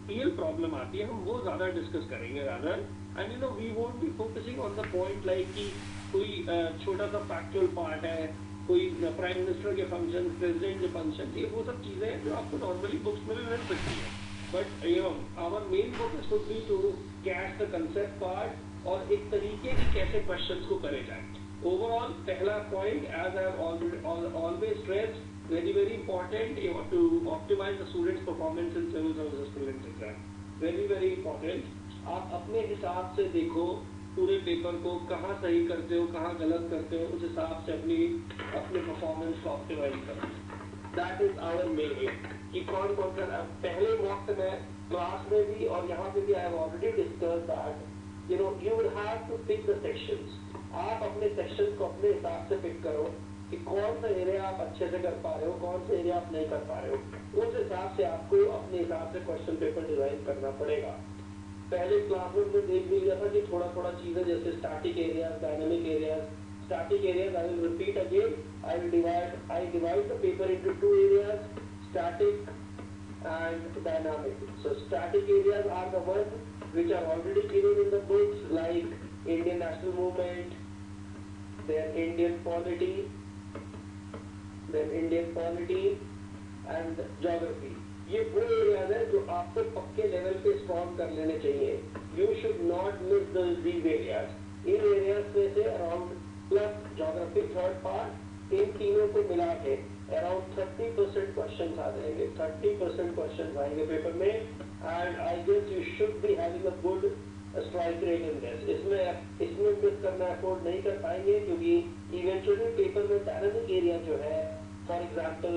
Real problem आती है, हम वो ज़्यादा डिस्कस करेंगे rather, and we won't be focusing on the point like कि कोई छोटा सा फैक्चुअल पार्ट है, कोई प्राइम मिनिस्टर के फंक्शन, प्रेसिडेंट के फंक्शन, ये वो सब चीज़ें हैं जो आपको नॉर्मली बुक्स में भी मिल सकती है, but our main focus would be to catch the concept part और एक तरीके की कैसे क्वेश्चंस को करे जाए। ओवरऑल पहला point, as I always stress, very important to optimize the students performance in civil services prelims exam, very important। आप अपने हिसाब से देखो पूरे पेपर को, कहाँ सही करते हो कहाँ गलत करते हो, उस हिसाब से अपने परफॉर्मेंस को ऑप्टिमाइज करो। That is our main aim कि कौन कौन सा पहले वक्त में क्लास में भी और यहाँ पे भी I have already discuss that you will have to pick the sections. आप अपने सेक्शंस को अपने हिसाब से पिक करो कि कौन सा एरिया आप अच्छे से कर पा रहे हो, कौन सा एरिया आप नहीं कर पा रहे हो, उस हिसाब से आपको अपने हिसाब से क्वेश्चन पेपर डिजाइन करना पड़ेगा। पहले क्लास में हमने देख भी लिया था कि थोड़ा थोड़ा चीजें जैसे static areas, dynamic areas. Static areas I will repeat again, I divide the paper into two areas, static and dynamic. So static areas are the ones which are already given in the books, like Indian national movement, then Indian polity, and geography। ये वो areas है जो आपको पक्के level पे strong कर लेने चाहिए। You should not miss these areas. इन एरियाज में से around plus geography third part, इन तीनों को मिला के अराउंड 30% क्वेश्चन आ जाएंगे, 30% क्वेश्चन आएंगे पेपर में, and I guess you should be having a good strike rate in this. इसमें मिस करना अफोर्ड नहीं कर पाएंगे, क्योंकि इवेंचुअली पेपर में डायनामिक एरिया जो है, for example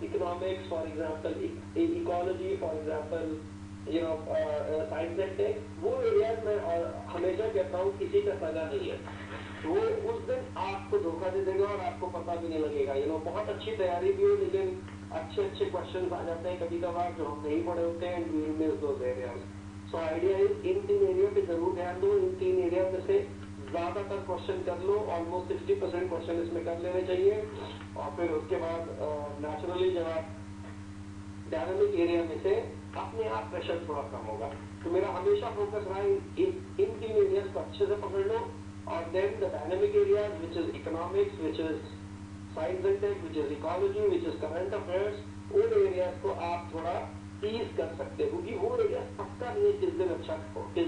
economics, for example ecology, for example science and tech, वो एरियाज में हमेशा कहता हूँ किसी का सगा नहीं है। वो उस दिन आपको धोखा दे देगा और आपको पता भी नहीं लगेगा। बहुत अच्छी तैयारी भी हो, लेकिन अच्छे क्वेश्चन आ जाते हैं कभी कभार जो हम नहीं पढ़े होते हैं, and we will miss those areas. So idea is in 3 area पे जरूर ध्यान दो। इन 3 एरिया में से ज्यादातर क्वेश्चन कर लो, ऑलमोस्ट 60% क्वेश्चन इसमें कर लेने चाहिए, और फिर उसके बाद नेचुरली जब आप डायनामिक एरिया में से अपने आप प्रेशर थोड़ा कम होगा। तो मेरा हमेशा फोकस रहा इन 3 एरियाज को अच्छे से पकड़ लो, और then the dynamic areas which is economics, which is science and tech, which is ecology, which is current affairs, उन एरियाज को आप थोड़ा टीज कर सकते हो, क्योंकि वो एरिया पक्का नहीं है किस दिन अच्छा हो, किस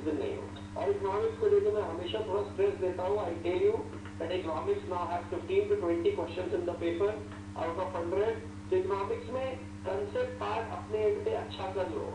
दिन नहीं हो। और इकोनॉमिक्स को लेकर मैं हमेशा थोड़ा स्ट्रेस देता हूँ। I tell you that economics now have 15 to 20 questions in the paper out of 100। तो इकोनॉमिक्स में कंसेप्ट पार्ट अपने एंड पे अच्छा कर लो,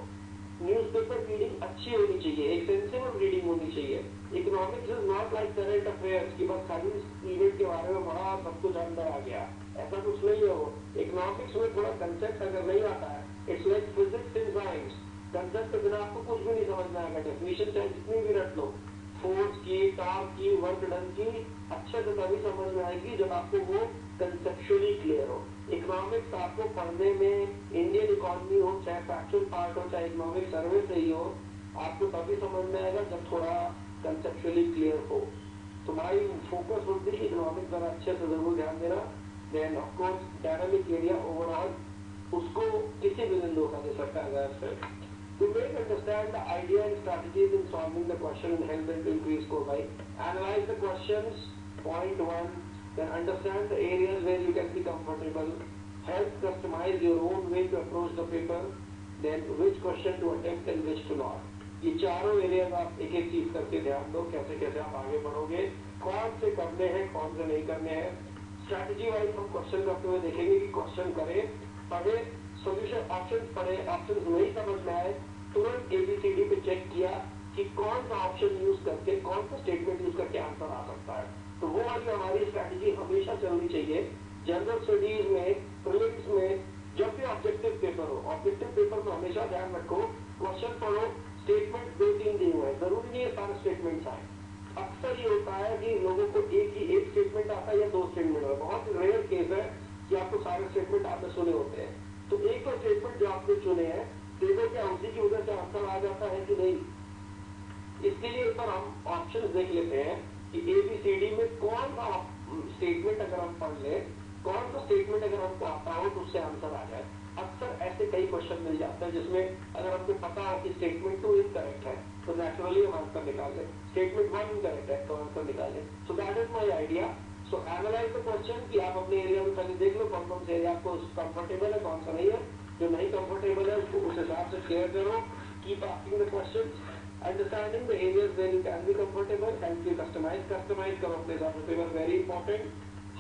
न्यूज़पेपर रीडिंग अच्छी होनी चाहिए, एक सेंसिबल रीडिंग होनी चाहिए। Economics is not like current affairs कि बस खाली इवेंट के बारे में पढ़ा सब कुछ अंदर आ गया, ऐसा कुछ नहीं है। वो इकोनॉमिक्स में थोड़ा कंसेप्ट अगर नहीं आता है, it's like physics in science, concept के बिना आपको कुछ भी नहीं समझ में आएगा। डेफिनेशन चाहे जितनी भी रट लो, फोर्स की, टॉर्क की, वर्क डन की, अच्छे से तभी समझ में आएगी जब आपको वो कंसेप्चुअली क्लियर हो। इकोनॉमिक्स आपको पढ़ने में, इंडियन इकोनॉमी हो, चाहे फैक्चुअल पार्ट हो, चाहे इकोनॉमिक सर्वे से ही हो, आपको तभी समझ में आएगा जब थोड़ा कंसेप्चुअली क्लियर हो। तो my focus would be economics जरा अच्छे से जरूर ध्यान देना। Then of course dynamic area overall उसको किसी भी दिन धोखा दे सकता है। To make understand the idea and strategies in solving the question and help them to increase score by analyze the questions, point 1, then understand the areas where you can be comfortable, help customize your own way to approach the paper, then which question to attempt and which to not। ये चारों areas आप एक एक चीज करके ध्यान दो, कैसे कैसे आप आगे बढ़ोगे, कौन से करने हैं कौन से नहीं करने हैं। स्ट्रैटेजी वाइज हम क्वेश्चन करते हुए देखेंगे कि क्वेश्चन करें, पढ़े, सोल्यूशन ऑप्शन पढ़े, ऑप्शन नहीं समझ में आए, तुरंत एबीसीडी पे चेक किया कि कौन सा ऑप्शन यूज करके, कौन सा स्टेटमेंट यूज करके आंसर आ सकता है। तो वो वाली हमारी स्ट्रैटेजी हमेशा चलनी चाहिए। जनरल स्टडीज में, प्रीलिम्स में, जब भी ऑब्जेक्टिव पेपर हो, ऑब्जेक्टिव पेपर में हमेशा ध्यान रखो, क्वेश्चन पढ़ो, स्टेटमेंट 2-3 दिए हुए हैं, जरूरी नहीं है सारे स्टेटमेंट्स आए। अक्सर ये होता है कि लोगों को एक स्टेटमेंट आता है या 2 स्टेटमेंट आता है, बहुत रेयर केस है कि आपको सारे स्टेटमेंट आपने सुने होते हैं। तो एक तो स्टेटमेंट जो आपने चुने हैं, देखो क्या उसी की वजह से आंसर आ जाता है कि नहीं। इसके लिए एक बार हम ऑप्शन देख लेते हैं कि एबीसीडी में कौन सा स्टेटमेंट अगर हम पढ़ ले, कौन सा स्टेटमेंट अगर हमको आता हो तो उससे आंसर आ जाए। अक्सर ऐसे कई क्वेश्चन मिल जाते हैं जिसमें अगर हमको पता हो कि स्टेटमेंट 2 इनकरेक्ट है तो नेचुरली हम आंसर निकाल लें, स्टेटमेंट 1 इनकरेक्ट है तो आंसर निकालें। So that is my idea. So analyse the question कि आप अपने एरिया में पहले देख लो कौन कौन से एरिया आपको कंफर्टेबल है, कौन सा नहीं है। जो नहीं कंफर्टेबल है उसको उस हिसाब से क्लियर करो। Keep asking the questions, understanding the areas where you can be comfortable, help you customise करो अपने हिसाब से पेपर। वेरी इंपॉर्टेंट,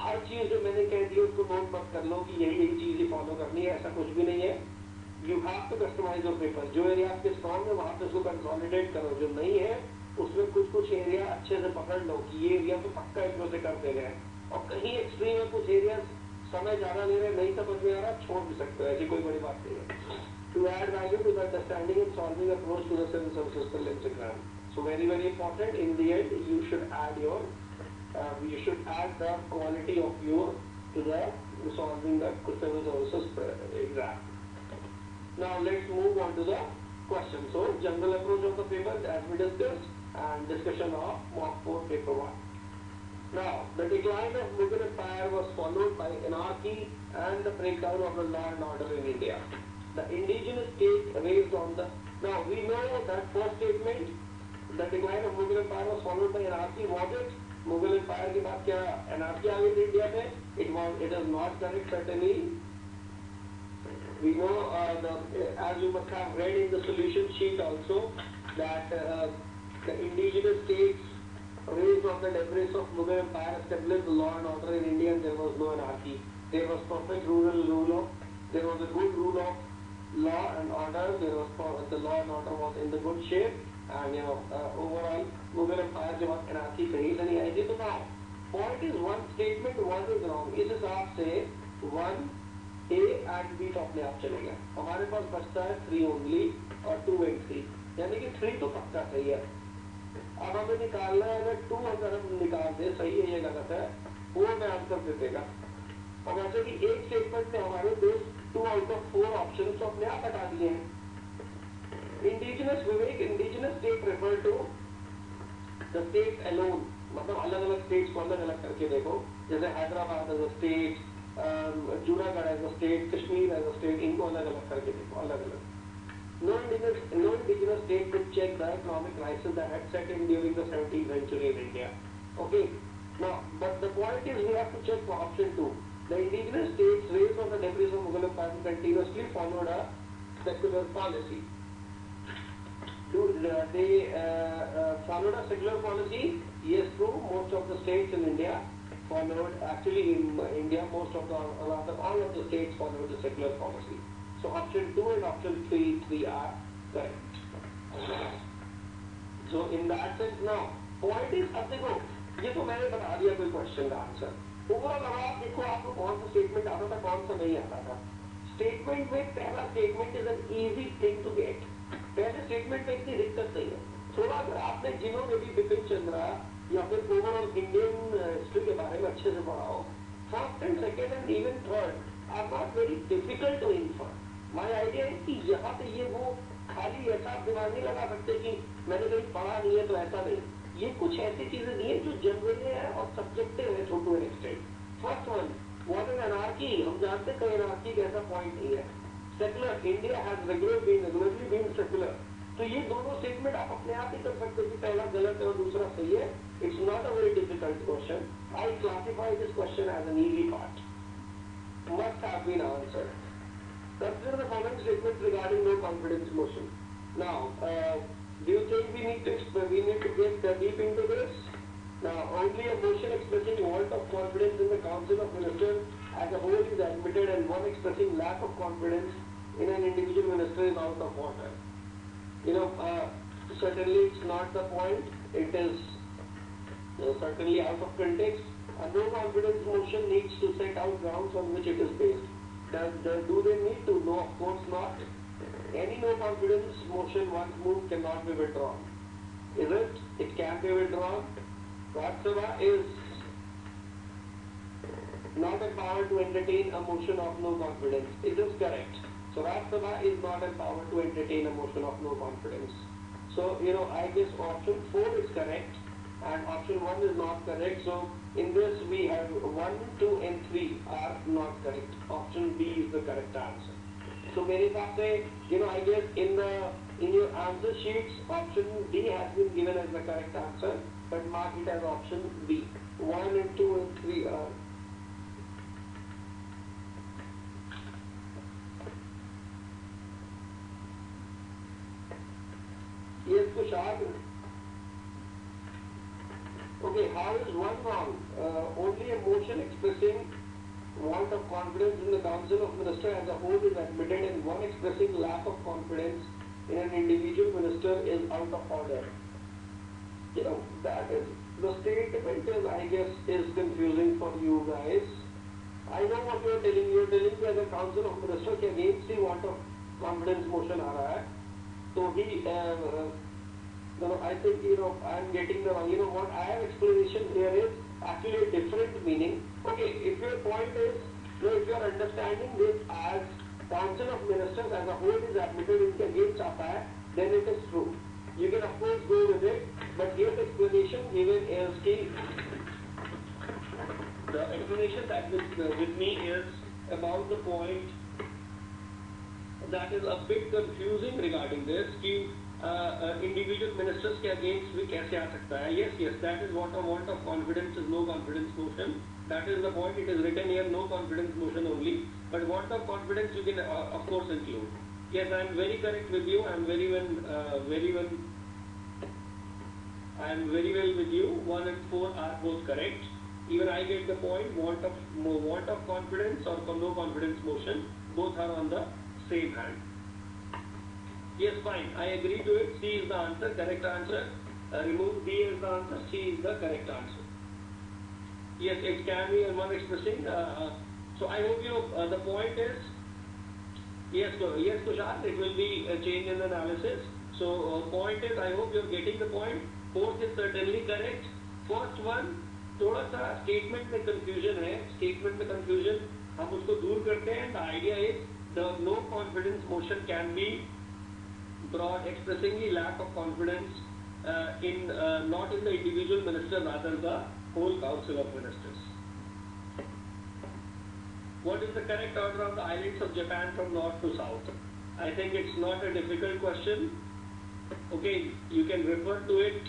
हर चीज जो मैंने कह दी उसको नोट मत कर लो कि यही चीज ही फॉलो करनी है, ऐसा कुछ भी नहीं है। You have to customise your paper. जो एरिया आपके स्ट्रॉन्ग है वहां पे उसको कंसोलिडेट करो, जो नहीं है उसमें कुछ एरिया अच्छे से पकड़ लो कि ये एरिया तो पक्का इनको से कर देना है, और कहीं एक्सट्रीम है कुछ एरिया समय ज्यादा ले रहे, नहीं समझ में आ रहा, छोड़ भी सकते हो, ऐसी कोई बड़ी बात नहीं है। To add value to the understanding and solving approach to the civil services prelims exam. So very very important, in the end you should add the quality of your to the solving the civil services exam. Now let's move on to the question. So general approach of the paper as we discussed, and discussion of mock 4 paper 1. Now the decline of Mughal Empire was followed by anarchy and the breakdown of the law and order in India. The indigenous state raised on the, now we know that first statement, the decline of Mughal Empire was followed by anarchy. Was it Mughal empire के बाद क्या anarchy आ गई थी India में? It is not correct certainly. We know as you must have read in the solution sheet also that the indigenous states raised on the debris of Mughal Empire established the law and order in India, and there was no anarchy. There was perfect there was a good rule of law and order. The law and order was in the good shape. And overall Mughal Empire के बाद anarchy कहीं से नहीं आई थी। तो now point is one statement, one is wrong। इस हिसाब से 1 A and B तो अपने आप चलेगा। हमारे पास बचता है 3 only और 2 and 3, यानी कि 3 तो पक्का सही है। अब हमें निकालना है अगर 2 अगर हम निकाल दे सही है, ये गलत है, वो हमें आंसर दे देगा। और वैसे भी एक स्टेटमेंट में हमारे 2 out of 4 ऑप्शन तो अपने आप हटा दिए हैं। Indigenous Vivek, indigenous state refer to the state alone, मतलब अलग अलग स्टेट्स को अलग अलग करके देखो, जैसे Hyderabad as a state, Junagadh as a state, Kashmir as a state, इनको अलग अलग करके देखो, अलग अलग। No indigenous state could check the economic crisis that had set in during the 17th century in India. Okay, now but the point is we have to check for option 2. The indigenous states raised on the debris of Mughal Empire continuously followed a secular policy. They followed a secular policy? Yes, true. Most of the states in India followed, actually in India, most of the, rather all of the states followed the secular policy. So option 2 and option 3 are correct. So in that sense now, point is, अब देखो, ये तो मैंने बता दिया कोई question का answer. Overall अब आप देखो आपको कौन सा स्टेटमेंट आता था, कौन सा नहीं आता था। स्टेटमेंट में पहला statement is an easy thing to get. पहले स्टेटमेंट में इतनी दिक्कत नहीं है। थोड़ा अगर आपने जिन्होंने भी बिपिन चंद्रा या फिर ओवरऑल इंडियन हिस्ट्री के बारे में अच्छे से पढ़ा हो, first and second and even third are not very difficult to infer. My idea है कि यहाँ पे ये वो खाली ऐसा दिमाग नहीं लगा सकते कि मैंने कहीं पढ़ा नहीं है तो ऐसा नहीं। ये कुछ ऐसी चीजें नहीं है जो जनरल है और सब्जेक्टिव है to an extent. First one, what is anarchy? हम जानते हैं कि एनार्की का ऐसा पॉइंट नहीं है। Secular, India has regularly been secular. तो ये दोनों स्टेटमेंट आप अपने आप ही कर सकते हो कि पहला गलत है और दूसरा सही है। It's not a very difficult question. I classify this question as an easy part, must have been answered. Consider the following statements regarding no confidence motion. Now, do you think we need to get deep into this? Now, only a motion expressing want of confidence in the Council of Ministers as a whole is admitted, and one expressing lack of confidence in an individual minister is out of order. Certainly it's not the point. It is certainly out of context. A no confidence motion needs to set out grounds on which it is based. Do they need to? No, of course not. Any no confidence motion once moved cannot be withdrawn. Is it? It can be withdrawn. Rajya Sabha is not empowered to entertain a motion of no confidence. Is this correct? So Rajya Sabha is not empowered to entertain a motion of no confidence. So, I guess option 4 is correct and option 1 is not correct. So, in this we have 1, 2 and 3 are not correct. Option B is the correct answer. So मेरे हिसाब से, I guess in your answer sheets, option D has been given as the correct answer, but mark it as option B. 1 and 2 and 3 are. Yes, Tushar. Okay, how is one wrong? Only a motion expressing want of confidence in the Council of Ministers as a whole is admitted, and one expressing lack of confidence in an individual minister is out of order. That is, the statement is, I guess, is confusing for you guys. I know what you are telling. You are telling that the Council of Ministers के against he want of confidence motion आ रहा है. So he, I think, I am getting the wrong. What I have explanation here is actually a different meaning. Okay, if your point is, if you are understanding this as Council of Ministers as a whole is admitted इनके against आता है, then it is true. You can of course go with it, but here the explanation given is कि the explanation that with me is about the point that is a bit confusing regarding this कि individual ministers के against भी कैसे आ सकता है. Yes, that is what a want of confidence is no confidence motion. That is the point. It is written here, no confidence motion only. But want of confidence you can of course include. Yes, I am very correct with you. I am very well with you. 1 and 4 are both correct. Even I get the point. Want of confidence or no confidence motion, both are on the same hand. Yes, fine. I agree to it. C is the answer, correct answer. Remove D as the answer. C is the correct answer. Yes, it can be one expressing. So I hope the point is, yes, Tushar, it will be a change in analysis. So point is, I hope you're getting the point. Fourth is certainly correct. First one, थोड़ा सा statement में confusion है. Statement में confusion हम उसको दूर करते हैं. The idea is the no confidence motion can be brought expressing the lack of confidence in not in the individual minister, rather the whole Council of Ministers. What is the correct order of the islands of Japan from north to south? I think it's not a difficult question. Okay, you can refer to it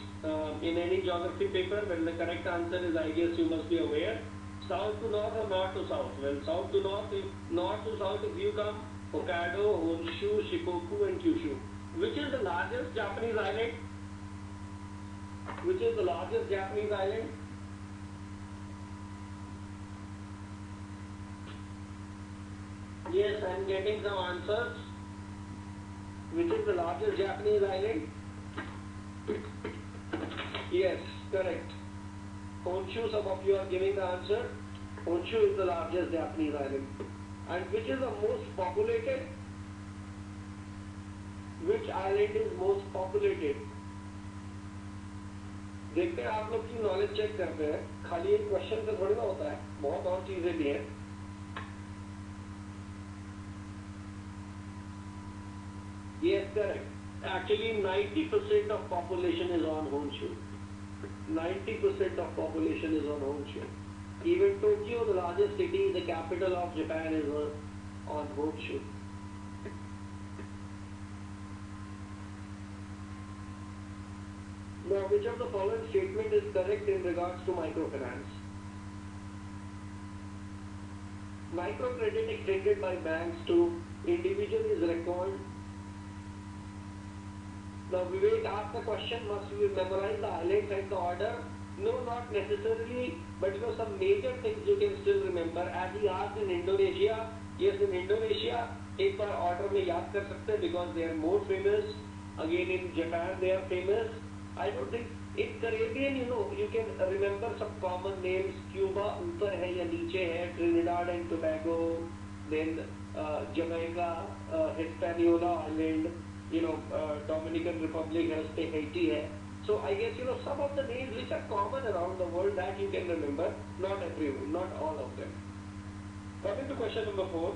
in any geography paper. When the correct answer is, I guess you must be aware. South to north or north to south? Well, south to north, north to south, if you come, Hokkaido, Honshu, Shikoku and Kyushu. Which is the largest Japanese island? Which is the largest Japanese island? Yes, I am getting some answers. Which is the largest Japanese island? Yes, correct. Honshu, some of you are giving the answer. Honshu is the largest Japanese island. And which is the most populated? Which island is most populated? देखते हैं आप लोग की knowledge check करते हैं. खाली एक question पे थोड़ी ना होता है, बहुत और चीजें भी हैं. Yes, correct. Actually, 90% of population is on Honshu. 90% of population is on Honshu. Even Tokyo, the largest city, the capital of Japan, is on Honshu. Now, which of the following statement is correct in regards to microfinance? Microcredit extended by banks to individual is reckoned. Now, Vivek asked the question, must we memorize the islands and the order? No, not necessarily, but some major things you can still remember. As he asked in Indonesia, yes, in Indonesia, एक बार order में याद कर सकते हैं because they are more famous. Again, in Japan, they are famous. I don't think in Caribbean, you can remember some common names. Cuba ऊपर है या नीचे है, Trinidad and Tobago, then Jamaica, Hispaniola Island. Dominican Republic has Haiti hai. So I guess some of the names which are common around the world that you can remember, not everyone, not all of them. Coming to question number 4,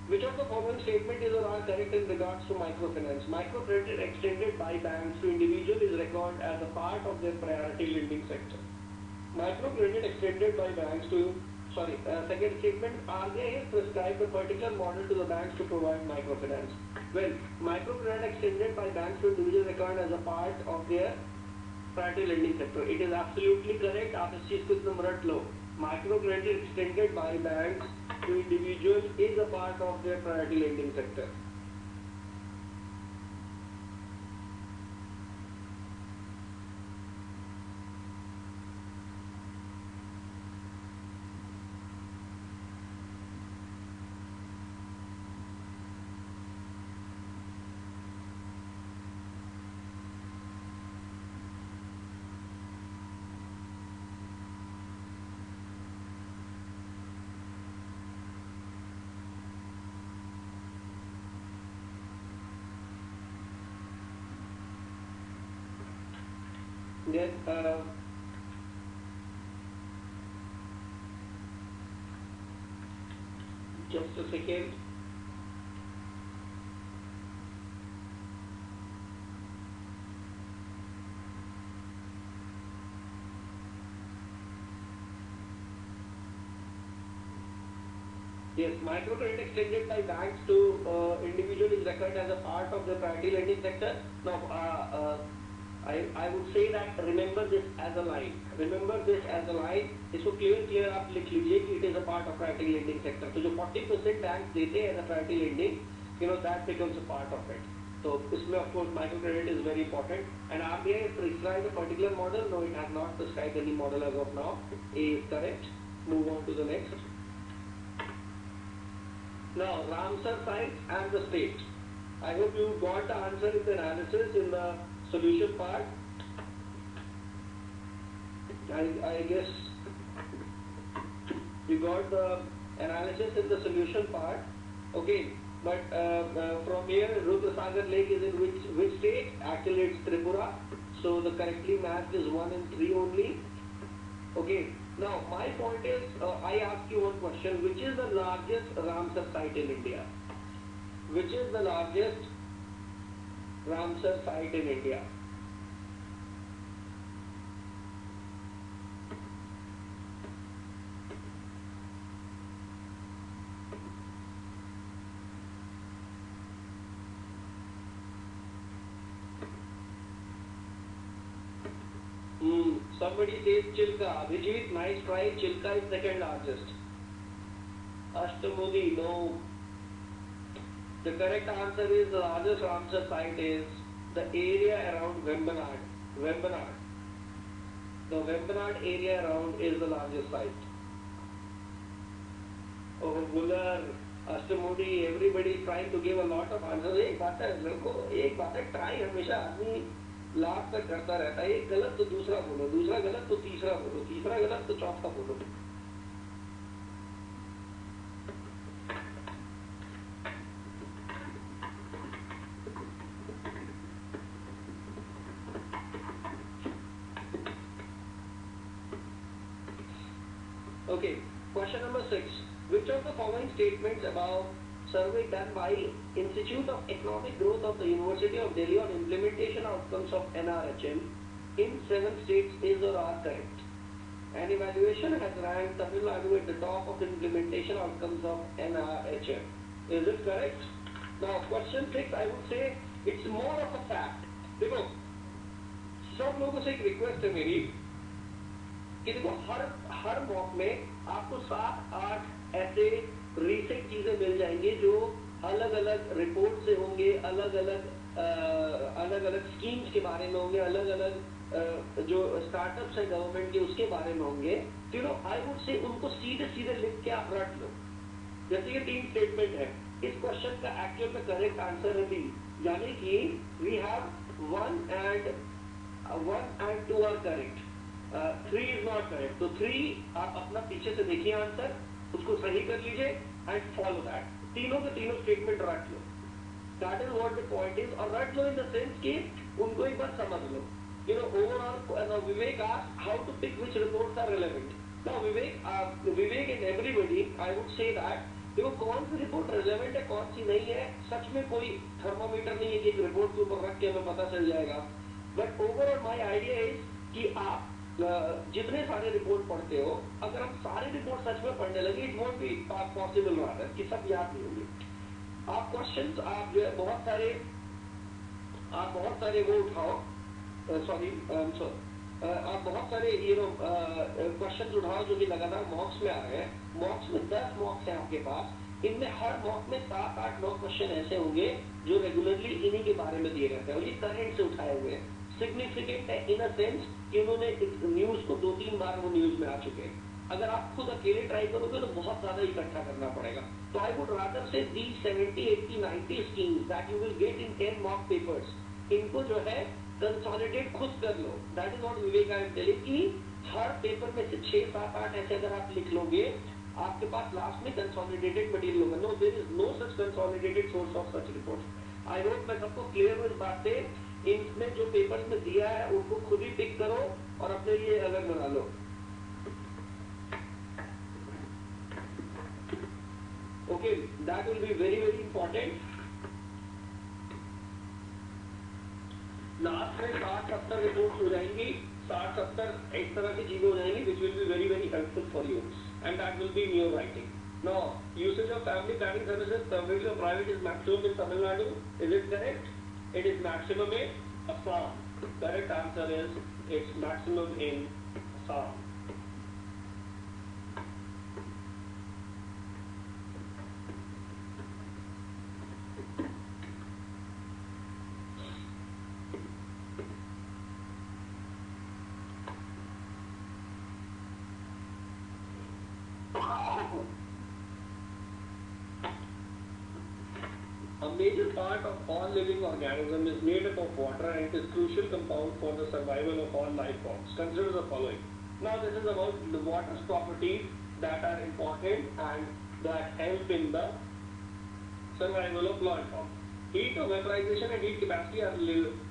which of the following statement is or are correct in regards to microfinance? Microcredit extended by banks to individual is reckoned as a part of their priority lending sector. Microcredit extended by banks to second statement, RBI has prescribed a particular model to the banks to provide microfinance. Well, microfinance extended by banks to individual account as a part of their priority lending sector. It is absolutely correct. आप इस चीज को एकदम रट लो. Microcredit extended by banks to individuals is a part of their priority lending sector. Then just a second. Yes, microcredit extended by banks to individual is reckoned as a part of the priority lending sector. Now, I would say that remember this as a line. Remember this as a line. इसको clear आप लिख लीजिए कि it is a part of priority lending sector. तो जो 40% banks देते हैं as a priority lending, that becomes a part of it. So इसमें of course microcredit is very important. And RBI has prescribed a particular model. No, it has not prescribed any model as of now. A is correct. Move on to the next. Now, Ramsar sites and the state. I hope you got the answer in the analysis in the solution part. I guess you got the analysis in the solution part. Okay, but from here, Rudrasagar Lake is in which state? Actually, it's Tripura. So the correctly matched is 1 and 3 only. Okay. Now, my point is, I ask you one question. Which is the largest Ramsar site in India? Which is the largest Ramsar site in India? Somebody says Chilka. Abhijit, nice try. Chilka is second largest. Ashtamudi, no. The correct answer is the largest Ramsar site is the area around Vembanad. Vembanad. The Vembanad area around is the largest site. Oh, Buller, Ashtamudi, everybody is trying to give a lot of answers. एक बात है try हमेशा आदमी लाभ तक करता रहता है. एक गलत तो दूसरा बोलो, दूसरा गलत तो तीसरा बोलो, तीसरा गलत तो चौथा बोलो. Okay, question number 6. Which of the following statements about survey done by Institute of Economic Growth of the University of Delhi on implementation outcomes of NRHM in 7 states is or are correct? An evaluation has ranked Tamil Nadu at the top of implementation outcomes of NRHM. Is it correct? Now, question 6, I would say it's more of a fact. देखो, सब लोगों से एक request है मेरी कि देखो हर mock में आपको 7-8 ऐसे रीसेंट चीजें मिल जाएंगी जो अलग अलग रिपोर्ट से होंगे, अलग अलग स्कीम्स के बारे में होंगे, अलग अलग जो स्टार्टअप्स है गवर्नमेंट के उसके बारे में होंगे. तो आई वुड से उनको सीधे सीधे लिख के आप रट लो. जैसे ये 3 स्टेटमेंट है, इस क्वेश्चन का एक्चुअल में करेक्ट आंसर है बी, यानी कि we have 1 and 2 are correct, 3 is not correct. तो 3 आप अपना पीछे से देखिए आंसर, उसको सही कर लीजिए एंड फॉलो दैट. तीनों के तीनों स्टेटमेंट रट लो. That is what the point is. और रट लो इन द सेंस कि उनको एक बार समझ लो. Overall Vivek asked how to pick which reports are relevant. Now Vivek and everybody I would say that देखो कौन सी रिपोर्ट रिलेवेंट है, कौन सी नहीं है. सच में कोई थर्मोमीटर नहीं है कि एक रिपोर्ट के ऊपर रख के हमें पता चल जाएगा. But overall my idea is कि आप जितने सारे रिपोर्ट पढ़ते हो, अगर हम सारे रिपोर्ट सच में पढ़ने लगे, it won't be possible rather कि सब याद नहीं होंगे। आप क्वेश्चंस आप जो है बहुत सारे वो उठाओ, सॉरी आप बहुत सारे क्वेश्चन उठाओ जो कि लगातार मॉक्स में आ रहे हैं। मॉक्स में 10 मॉक्स हैं आपके पास, इनमें हर मॉक में 7, 8, 9 क्वेश्चन ऐसे होंगे जो रेगुलरली इन्हीं के बारे में दिए रहते हैं और ये करंट से उठाए हुए हैं। सिग्निफिकेंट है इन अ सेंस कि उन्होंने न्यूज को 2-3 बार वो न्यूज में आ चुके हैं। अगर आप खुद अकेले ट्राई करोगे तो बहुत ज्यादा इकट्ठा करना पड़ेगा। तो आई would rather say the 70, 80, 90 schemes that you will get in 10 mock papers, इनको जो है कंसोलिडेट खुद कर लो। That is what Vivek I am telling कि हर पेपर में से 6, 7, 8 ऐसे अगर आप लिख लोगे, आपके पास लास्ट में कंसोलिडेटेड मटेरियल होगा। No, there is no such consolidated source of such report. I hope मैं सबको क्लियर हूँ इस बात से। इनमें जो पेपर्स में दिया है उनको खुद ही पिक करो और अपने लिए अलग बना लो। Okay, that will be very very important. Last में 60-70 रिपोर्ट्स हो जाएंगी, 60-70 इस तरह की चीजें हो जाएंगी which will be very very helpful for you and that will be in your writing. Now, usage of family planning services, public or private, is maximum in Tamil Nadu. Is it correct? It is maximum in Assam. Correct answer is it's maximum in Assam. A major part of all living organism is made up of water and it is crucial compound for the survival of all life forms. Consider the following. Now this is about the water's properties that are important and that help in the survival of life form. Heat of vaporization and heat capacity are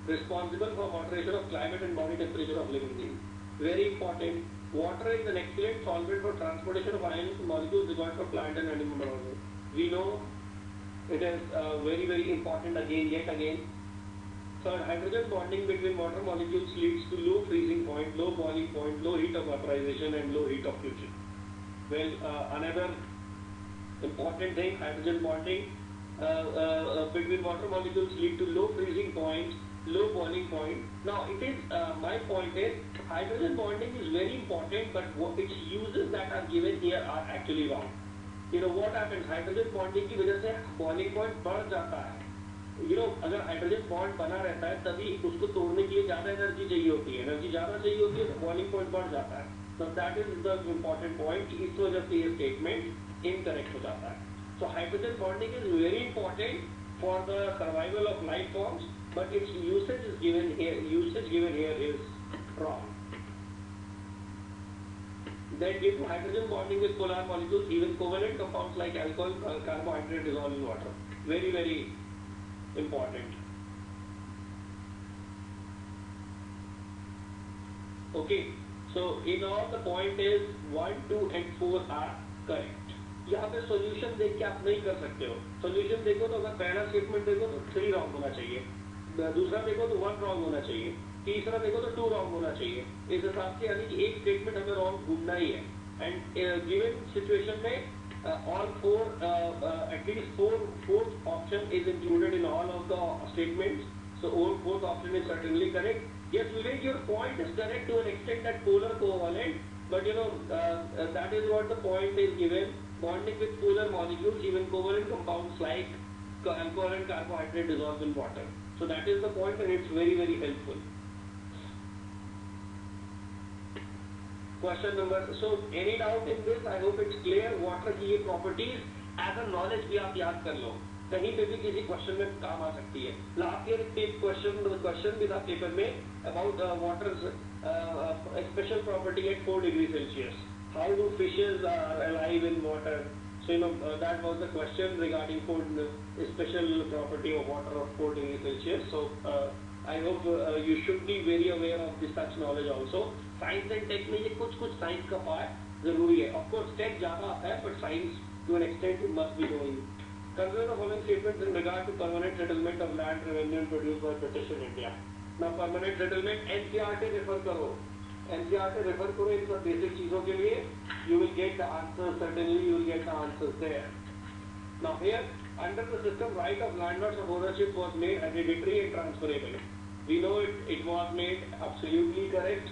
responsible for moderation of climate and body temperature of living beings. Very important. Water is an excellent solvent for transportation of ions molecules required for plant and animal organisms. We know it is very very important again, yet again. Third, hydrogen bonding between water molecules leads to low freezing point, low boiling point, low heat of vaporization and low heat of fusion. Well, another important thing, hydrogen bonding between water molecules lead to low freezing points, low boiling point. Now it is, my point is, hydrogen bonding is very important, but its uses that are given here are actually wrong. You know what happens, hydrogen bonding की वजह से boiling point बढ़ जाता है। अगर hydrogen bond बना रहता है तभी उसको तोड़ने के लिए ज्यादा एनर्जी चाहिए होती है, एनर्जी ज्यादा चाहिए होती है तो बॉइलिंग पॉइंट बढ़ जाता है। तो that is the important point, इस वजह से ये स्टेटमेंट इनकरेक्ट हो जाता है। So hydrogen bonding is very important for the survival of life forms, but it's usage given here is wrong. Then due to hydrogen bonding with polar molecules, even covalent compounds like alcohol, carbohydrate dissolve in water. Very very important. Okay, so in all the point is 1, 2 and 4 are correct. यहाँ पे solution देख के आप नहीं कर सकते हो। solution देखो तो अगर पहला statement देखो तो 3 wrong होना चाहिए, दूसरा देखो तो 1 wrong होना चाहिए, तीसरा देखो तो 2 रॉन्ग होना चाहिए। इस हिसाब से यानी कि एक स्टेटमेंट हमें रॉन्ग ढूंढना ही है। एंड गिवन सिचुएशन में all at least fourth option is included in all of the statements, so fourth option is certainly correct. Yes Vivek, your point is correct to an extent that polar covalent, but that is what the point is given, bonding with polar molecules, even covalent compounds like alcohol and carbohydrate dissolve in water. So that is the point and it's very very helpful. Question number, so any doubt in this? I hope it's clear. Water की ये properties as a knowledge भी आप याद कर लो, कहीं पे भी किसी क्वेश्चन में काम आ सकती है। लास्ट ईयर एक क्वेश्चन भी था पेपर में about water's special property at 4 degrees Celsius. How do fishes are alive in water? So that was the question regarding special property of water of 4 degrees Celsius. So I hope you should be very aware of this such knowledge also. Science and tech में ये कुछ science का part जरूरी है। Of course take ज्यादा आता है but science to an extent it must be doing. Consider the following statements in regard to permanent settlement of land revenue produced by British in India. Now permanent settlement NCERT refer करो, NCR से refer करो इन सब basic चीजों के लिए, you will get the answers, certainly you will get the answers there. Now here, under the system, right of landlords of ownership was made hereditary and transferable. We know it was made absolutely correct.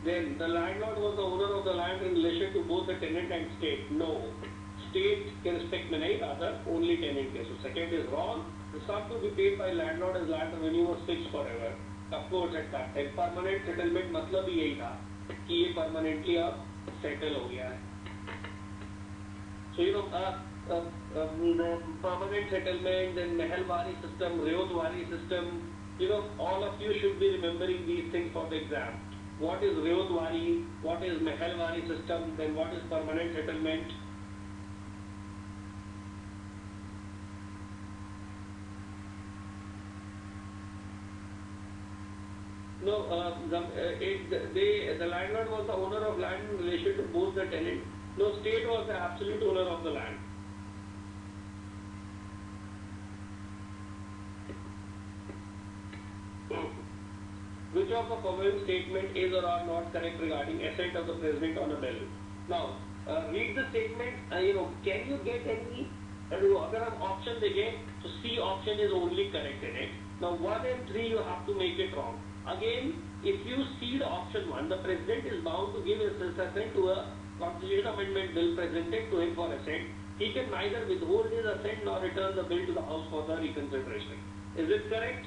Then the landlord was the owner of the land in relation to both the tenant and state. No. State के respect में नहीं, rather only tenant के. So second is wrong. The sum to be paid by landlord as land revenue was fixed forever. Of course at that time permanent settlement मतलब ही यही था कि ये permanently अब settle हो गया है. So you know the permanent settlement, then Mehelwari system, Reotwari system, you know all of you should be remembering these things for the exam. What is Reotwari, what is Mehelwari system, then what is permanent settlement. No, the landlord was the owner of land in relation to both the tenant. No, state was the absolute owner of the land. Which of the following statement is or are not correct regarding assent of the president on a bill? Now, read the statement. Can you get any? अगर हम option देखें, तो C option is only correct in it. Now 1 and 3 you have to make it wrong. Again, if you see the option 1, the president is bound to give his assent to a constitution amendment bill presented to him for assent. He can neither withhold his assent nor return the bill to the house for the reconsideration. Is it correct?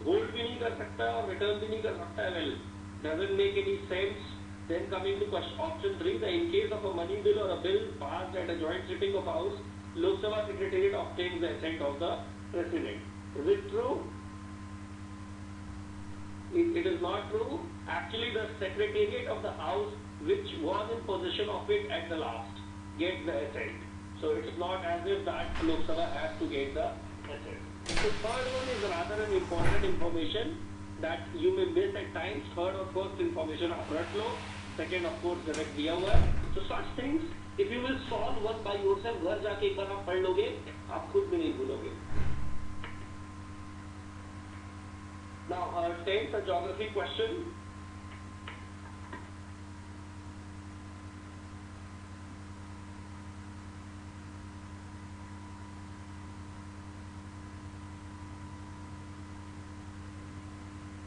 Hold भी नहीं कर सकता और return भी नहीं कर सकता. Well, doesn't make any sense. Then coming to option 3, in case of a money bill or a bill passed at a joint sitting of House, Lok Sabha Secretariat obtains the assent of the President. Is it true? It is not true. Actually, the Secretariat of the House, which was in possession of it at the last, get the assent. So it's not as if that Lok Sabha has to get the assent. The third one is rather an important information that you may miss at times. Third or first information आप रट लो. Second, of course, direct दिया हुआ है. So such things, if you will solve one by yourself, घर जाके एक बार आप पढ़ लोगे, आप खुद भी नहीं भूलोगे. Now, 10th, a geography question.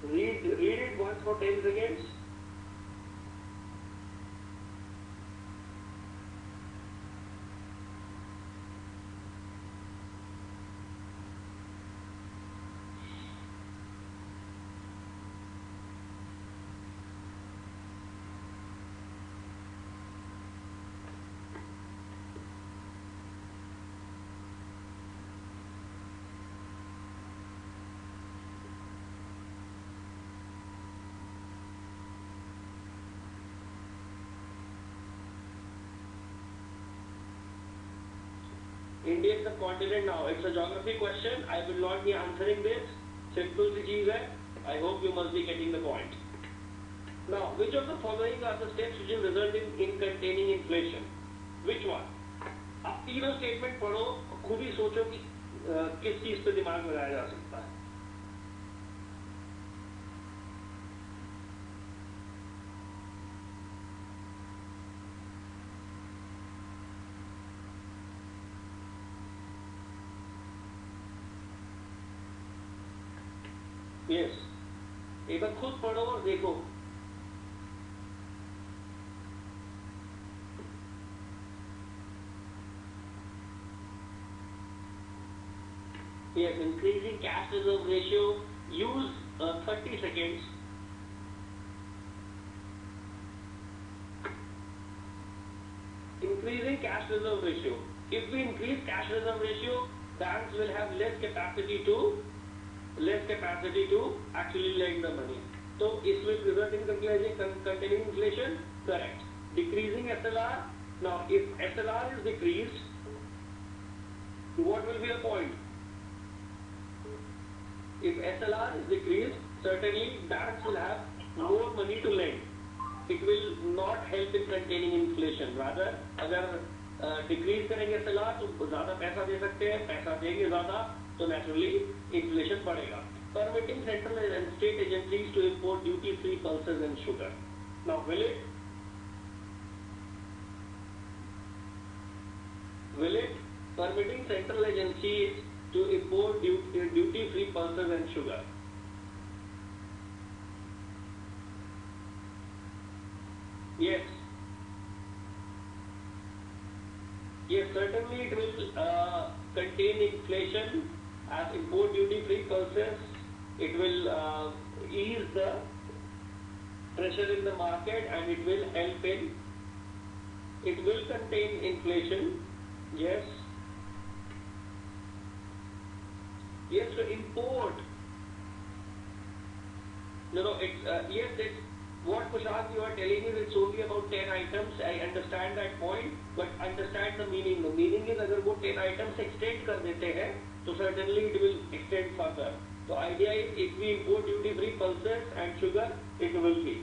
Read it once for 10 seconds. India is a continent now. It's a geography question. I will not be answering this. Simple सी चीज है. I hope you must be getting the point. Now, which of the following are the steps which will result in containing inflation? Which one? आप तीनों statement पढ़ो, खुद ही सोचो कि किस चीज पे दिमाग लगाया जा सकता है. Yes. एक बार खुद पढ़ो और देखो. Yes, increasing cash reserve ratio. Use 30 seconds. Increasing cash reserve ratio. If we increase cash reserve ratio, banks will have less capacity to actually lend the money. So, it will result in containing inflation? Correct. Decreasing SLR. Now, if SLR is decreased, what will be the point? If SLR is decreased, certainly banks will have more money to lend. It will not help in containing inflation. Rather, अगर decrease करेंगे SLR तो ज़्यादा पैसा दे सकते हैं, पैसा देंगे ज़्यादा तो naturally inflation बढ़ेगा. permitting central and state agencies to import duty-free pulses and sugar. Now, will it permitting central agencies to import duty-free pulses and sugar? Yes. Yes, certainly it will contain inflation as import duty-free pulses. It will ease the pressure in the market and it will help in. It will contain inflation. Yes. Yes, to import. No, it's yes, it's what Kushal you are telling is it's only about 10 items. I understand that point, but understand the meaning. The meaning is अगर वो 10 items extend कर देते हैं, so certainly it will extend further. So idea is if we import duty-free pulses and sugar, it will be.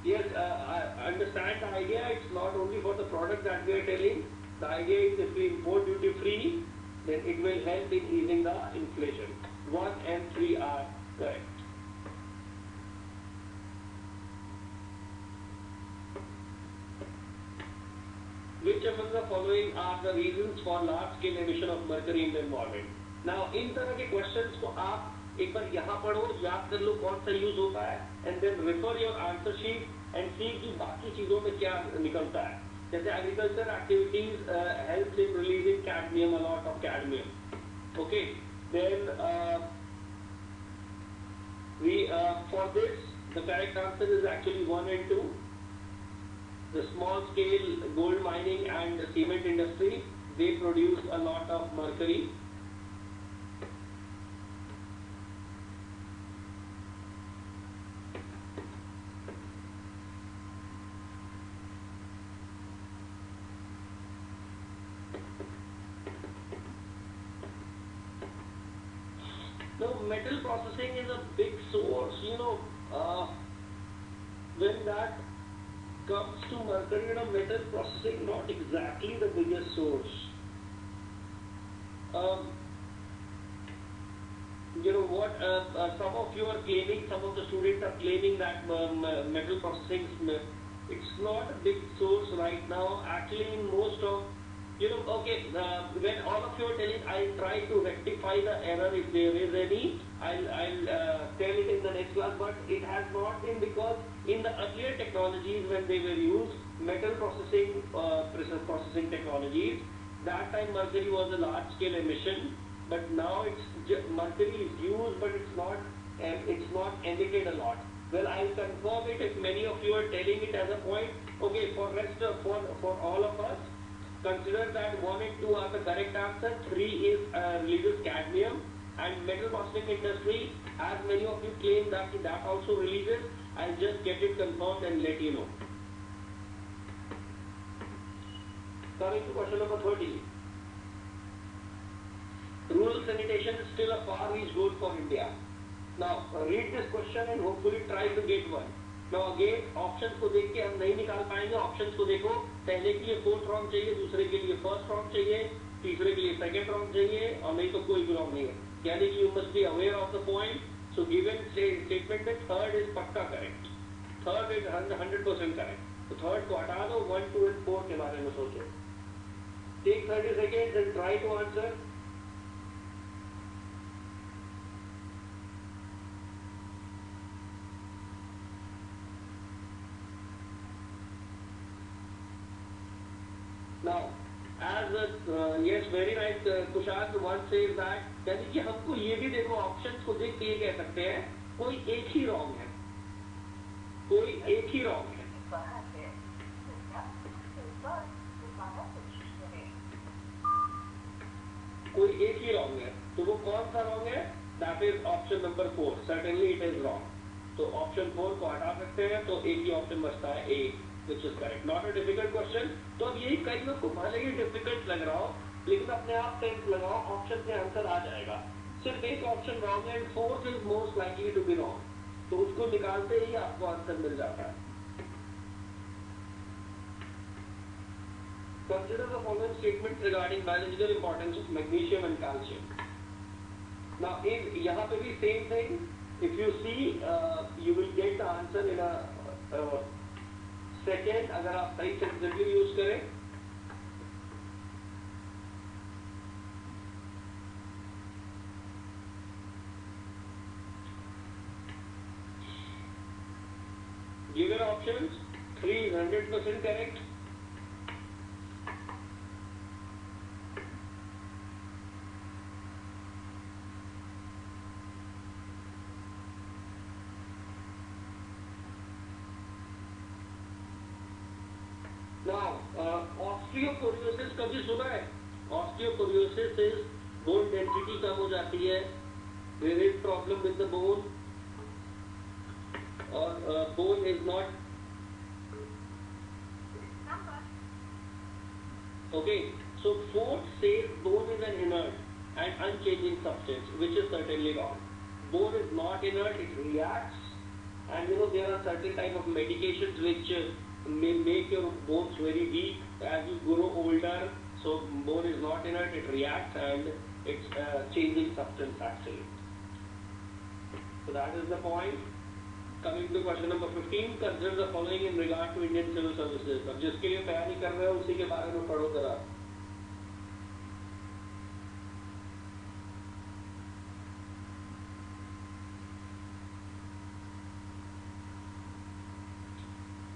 Yes, I understand the idea. It's not only for the product that we are telling. The idea is if we import duty-free, then it will help in easing the inflation. 1 and 3 are correct. Which among the following are the reasons for large-scale emission of mercury in the environment? Now, इन तरह के questions को आप एक बार यहाँ पढ़ो, याद कर लो कौन सा यूज होता है, and then refer your answer sheet and see कि बाकी चीजों में क्या निकलता है. जैसे agriculture activities helps in releasing cadmium, a lot of cadmium. Okay, then for this the correct answer is actually 1 and 2. The small scale gold mining and cement industry, they produce a lot of mercury. Now, metal processing is a big source, when that comes to mercury, metal processing not exactly the biggest source. Some of you are claiming, some of the students are claiming that metal processing, it's not a big source right now. Actually, in most of, when all of you are telling, I'll try to rectify the error if there is any. I'll tell it in the next class, but it has not been because in the earlier technologies when they were used, metal processing, processing technologies, that time mercury was a large scale emission, but now mercury is used, but it's not emitted a lot. Well, I'll confirm it if many of you are telling it as a point. Okay, for all of us, consider that 1 and 2 are the correct answer. 3 is releases cadmium, and metal processing industry, as many of you claim that also releases. I'll just get it confirmed and let you know. Coming to question number 30. Rural sanitation is still a far-reach goal for India. Now, read this question and hopefully try to get one. Now again, options को देख के हम नहीं निकाल पाएंगे. Options को देखो, पहले के लिए 4th wrong चाहिए, दूसरे के लिए 1st wrong चाहिए, तीसरे के लिए 2nd wrong चाहिए, और नहीं तो कोई भी wrong नहीं है. यानी कि you must be aware of the point. So given statement में 3rd is पक्का correct. 3rd is 100% correct. तो 3rd को हटा दो, 1, 2 and 4 के बारे में सोचो. Take 30 seconds and try to answer. Now, as yes, very nice, Kushal one says that, यानी कि हमको ये भी देखो, ऑप्शंस को देख के ये कह सकते हैं, कोई एक ही रॉन्ग है, कोई एक ही रॉन्ग है. कोई एक ही रॉन्ग है, तो वो कौन सा रॉन्ग है? That is option number 4. Certainly it is wrong. तो ऑप्शन 4 को हटा सकते हैं, तो एक ही ऑप्शन बचता है ए, which is correct. Not a difficult question. तो अब यही कई लोग को भले ही डिफिकल्ट लग रहा हो, लेकिन अपने आप टेंस लगाओ, ऑप्शन में आंसर आ जाएगा. सिर्फ एक ऑप्शन रॉन्ग है, 4th is most likely to be wrong, तो उसको निकालते ही आपको आंसर मिल जाता है. Consider the following statements regarding biological importance of magnesium and calcium. Now, in यहाँ पे भी same thing. If you see, you will get the answer in a second. अगर आप सही sensitivity use करें. Given options, 3 is 100% correct. Now, osteoporosis कभी सुना है? Osteoporosis is bone density कम हो जाती है. There is problem with the bone, or bone is not. Okay, so Ford says bone is an inert and unchanging substance, which is certainly wrong. Bone is not inert; it reacts, and there are certain type of medications which may make your bones very weak as you grow older. So bone is not inert; it reacts, and it's changing substance actually. So that is the point. Coming to question number 15, consider the following in regard to Indian civil services. अब जिसके लिए तैयारी कर रहे हो उसी के बारे में पढ़ो जरा.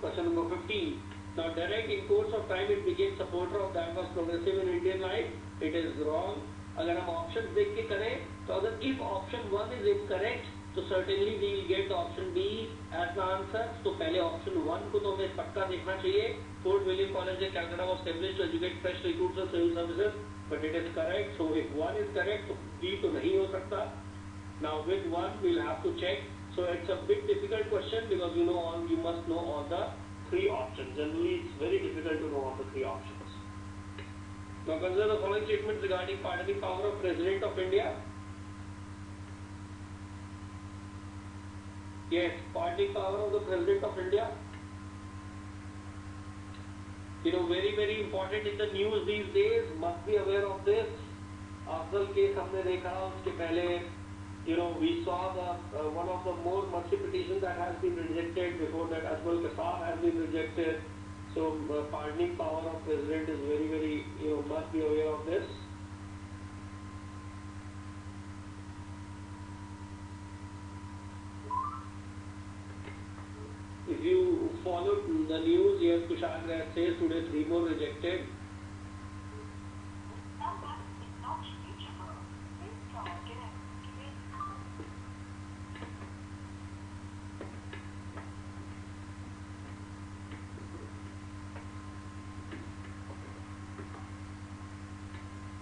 Question number 15. Now, direct in course of time it became supporter of that was progressive in Indian life. It is wrong. अगर हम options देख के करें तो अगर if option 1 is incorrect, तो certainly we will get option B as the answer. तो पहले option 1 को तो हमें पक्का देखना चाहिए. Fort William College in Calcutta was established to educate fresh recruits of civil services, but it is correct. So if 1 is correct, तो B तो नहीं हो सकता. Now with 1 we'll have to check. So it's a bit difficult question because you must know all the 3 options. Generally, it's very difficult to know all the 3 options. Now consider the following statements regarding pardoning power of President of India. Yes, pardoning power of the President of India. Very, very important in the news these days. Must be aware of this. Afzal case हमने देखा उसके पहले. We saw one of the more mercy petitions that has been rejected. Before that, Ajmal Kasab has been rejected. So, pardoning power of president is very, very, must be aware of this. If you follow the news, yes, Kushal Raj says today 3 more rejected.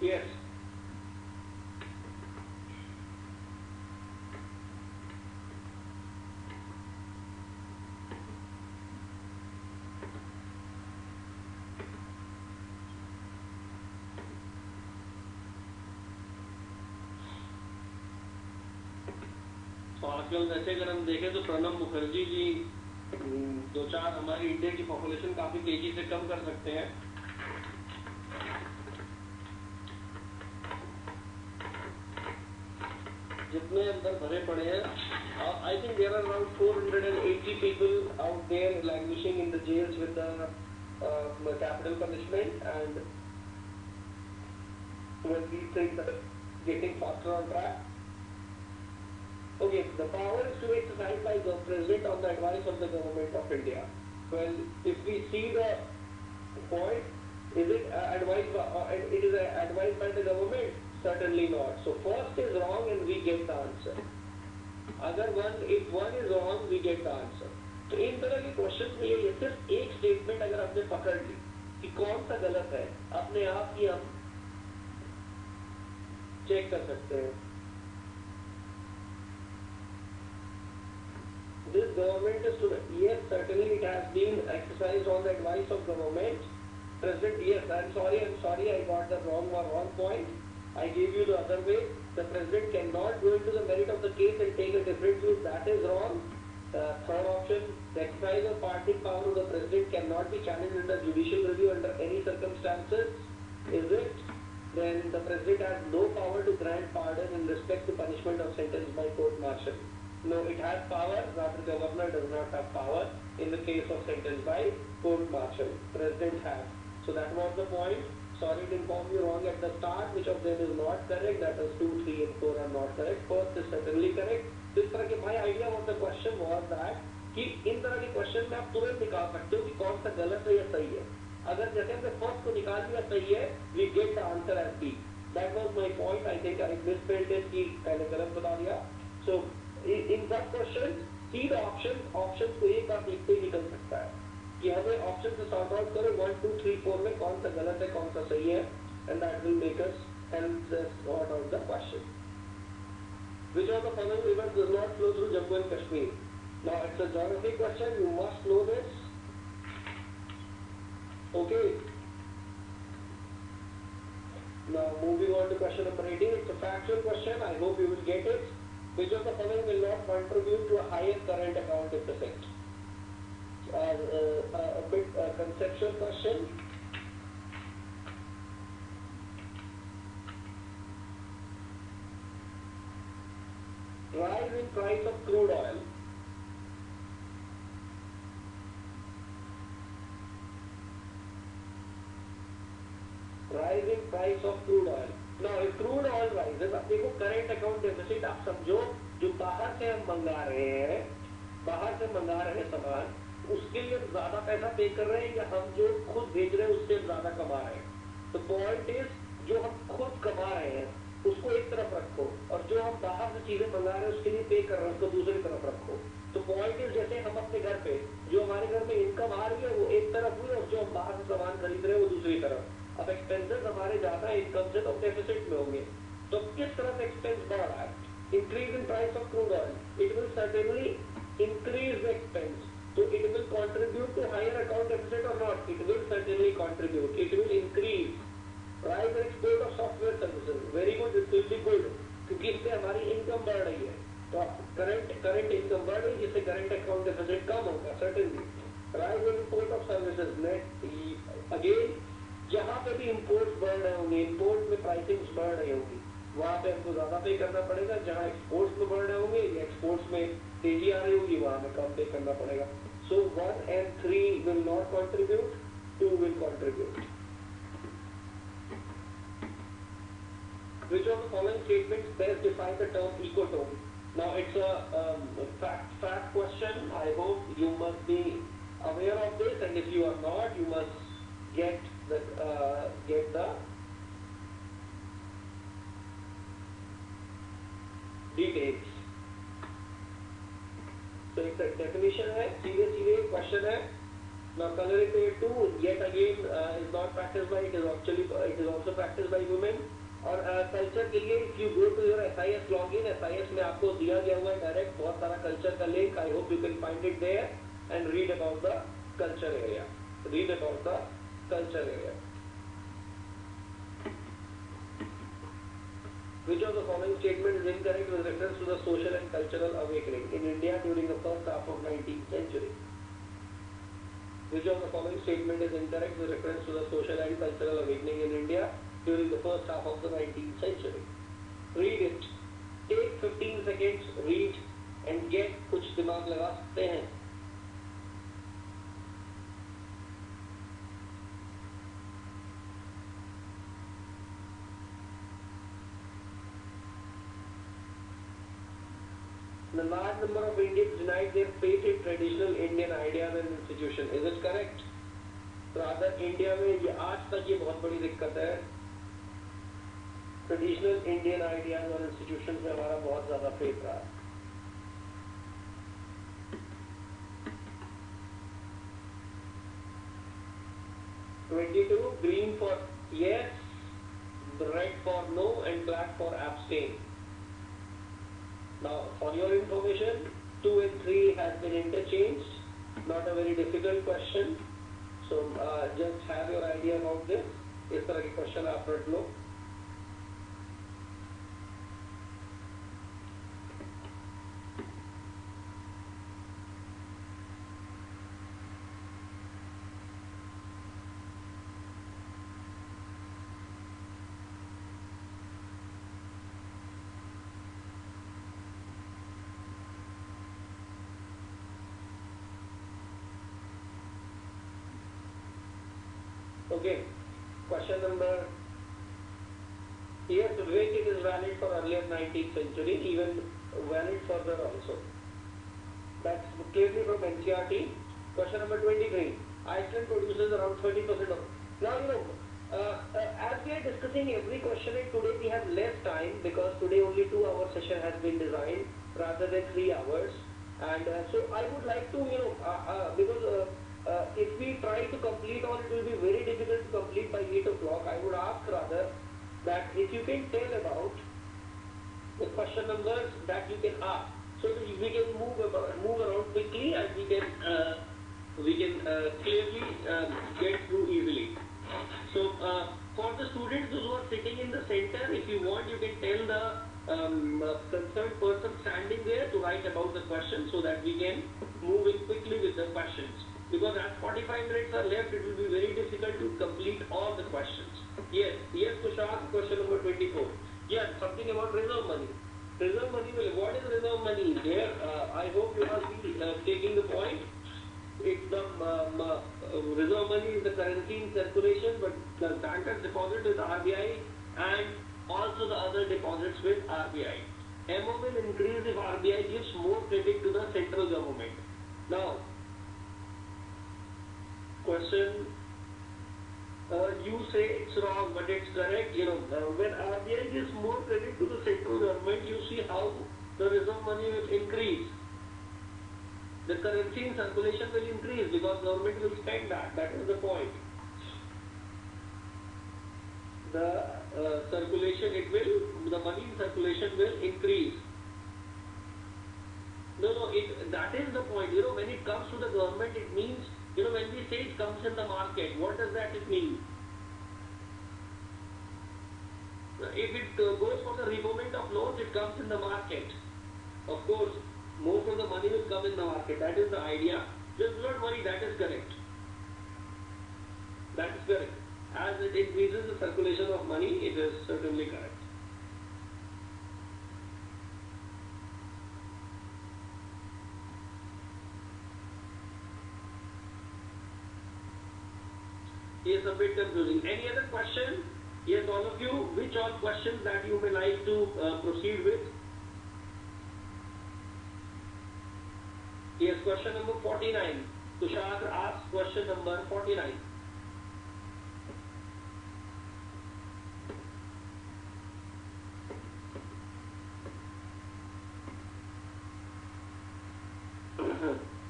Yes. तो आजकल वैसे अगर हम देखें तो प्रणब मुखर्जी जी 2-4 हमारी India की population काफी तेजी से कम कर सकते हैं. जितने अंदर भरे पड़े हैं. I think there are around 480 people out there languishing in the jails with the capital punishment, and when these things are getting faster on track. Okay, the power is to be exercised by the President on the advice of the Government of India. Well, if we see the point, is it advised by the government? Certainly not. So first is wrong and we get the answer. If one is wrong, we get the answer. तो इन तरह के question में ये सिर्फ एक statement अगर आपने पकड़ ली कि कौन सा गलत है, अपने आप ही हम चेक कर सकते हैं. This government is to, yes, certainly it has been exercised on the advice of government. President, yes, I'm sorry, I got the wrong point. I gave you the other way. The president cannot go into the merit of the case and take a different view. That is wrong. Third option, the exercise of pardoning power of the president cannot be challenged under judicial review under any circumstances. Is it? then the president has no power to grant pardon in respect to punishment or sentence by court martial. No, it has power, rather governor does not have power in the case of sentence by court martial. President has. So that was the point. Sorry to inform you wrong at the start, which of them is not correct. That is 2, 3 and 4 are not correct. First is certainly correct. इस तरह के my idea of the question was that कि इन तरह के question में आप तुरंत निकाल सकते हो कि कौन सा गलत है या सही है. अगर जैसे हमने फर्स्ट को निकाल दिया सही है, we get the answer as B. That was my point. I think I misspelled it कि पहले गलत बता दिया. So in that question, see the options. Options को एक बार देखते ही निकल सकता है कि हमें ऑप्शन से सॉर्ट आउट करो 1, 2, 3, 4 में कौन सा गलत है कौन सा सही है, and that will make us help us sort out the question. Which of the following rivers does not flow through Jammu and Kashmir? Now it's a geography question. You must know this. Okay. Now moving on to question number 18. It's a factual question. I hope you will get it. Which of the following will not contribute to a higher current account deficit? A bit conceptual question. Rise in price of crude oil. Rise in price of crude oil. Now if crude oil rises, अब देखो current account deficit आप समझो जो बाहर से हम मंगा रहे हैं सामान, उसके लिए ज्यादा पैसा पे कर रहे हैं या हम जो खुद भेज रहे हैं उससे ज्यादा कमा रहे हैं. तो पॉइंट इज जो हम खुद कमा रहे हैं उसको एक तरफ रखो और जो हम बाहर से चीजें मंगा रहे हैं उसके लिए पे कर रहे हैं उसको दूसरी तरफ रखो. तो पॉइंट इज जैसे हम अपने घर पे जो हमारे घर में इनकम आ रही है वो एक तरफ हुई और जो हम बाहर से सामान खरीद रहे हैं वो दूसरी तरफ. अब एक्सपेंसेस हमारे ज्यादा इनकम से तो डेफिसिट में होंगे. तो किस तरह से एक्सपेंस बढ़ रहा है? Increase in price of crude oil, it will certainly increase the expense. So it will contribute to higher account deficit or not? It will certainly contribute. It will increase. Rise and export of software services. Very good. It will be good. क्योंकि इससे हमारी income बढ़ रही है. तो current income बढ़ रही है जिससे करंट अकाउंट डेफिसिट कम होगा. Certainly. Rise and import of services. Net again जहाँ पे भी इम्पोर्ट बढ़ रहे होंगे, इम्पोर्ट में प्राइसिंग बढ़ रही होगी, वहाँ पे हमको ज्यादा पे करना पड़ेगा. जहाँ एक्सपोर्ट्स में बढ़ रहे होंगे या एक्सपोर्ट्स में तेजी आ रही होगी वहाँ में कम पे करना पड़ेगा. So 1 and 3 will not contribute, 2 will contribute. Which of the following statements best define the term ecotone? Now it's a fact question. I hope you must be aware of this, and if you are not, you must get the details. So it's a definition है, सीधे question है. Now colorimetry 2 yet again is not practiced by, it is also practiced by women. और culture के लिए if you go to your SIS login, SIS में आपको दिया गया हुआ है डायरेक्ट बहुत सारा कल्चर का link. I hope you can find it there and read about the culture area. Read about the culture area. Which of the following statement is incorrect with reference to the social and cultural awakening in India during the first half of 19th century? Which of the following statement is incorrect with reference to the social and cultural awakening in India during the first half of the 19th century? Read it. Take 15 seconds, read and get. कुछ दिमाग लगा सकते हैं. The large number of Indians denied their faith in traditional Indian ideas and institutions. Is it correct? Rather, India में ये आज तक ये बहुत बड़ी दिक्कत है. Traditional Indian ideas और institutions में हमारा बहुत ज़्यादा faith रहा. (22) Green for yes, red for no, and black for abstain. Now, for your information, 2 and 3 has been interchanged. Not a very difficult question. So, just have your idea about this. इस तरह के question आप रट लो. Okay. Question number. Yes, Vivek, it is valid for earlier 19th century, even valid further also. That's clearly from NCERT. Question number 23. Iceland produces around 30% of. Now, as we are discussing every question, and today we have less time because today only 2-hour session has been designed rather than 3 hours. And so I would like to, because if we try to complete all, it will be very difficult to complete by 8 o'clock. I would ask rather that if you can tell about the question numbers that you can ask, so that we can move around quickly and we can clearly get through easily. So for the students who are sitting in the center, if you want, you can tell the concerned person standing there to write about the question so that we can move in quickly with the questions. Because as 45 minutes are left, it will be very difficult to complete all the questions. Yes, Tushar, question number 24. Yes, something about reserve money. Reserve money, what is reserve money? There, I hope you must be taking the point. It's the reserve money is the currency in circulation, but the bankers deposit with RBI and also the other deposits with RBI. MO will increase if RBI gives more credit to the central government. Now, question, you say it's wrong, but it's correct. When RBI gives more credit to the central government, you see how the reserve money will increase. The currency in circulation will increase because government will spend that. That is the point. The circulation, the money in circulation will increase. No, that is the point. When it comes to the government, it means, when we say it comes in the market, what does that mean? If it goes for the repayment of loans, it comes in the market. Of course, most of the money will come in the market. That is the idea. Just do not worry, that is correct. That is correct. As it increases the circulation of money, it is certainly correct. Yes, a bit confusing. Any other question? Yes, all of you, which all questions that you may like to proceed with? Yes, question number 49. Tushar asks question number 49.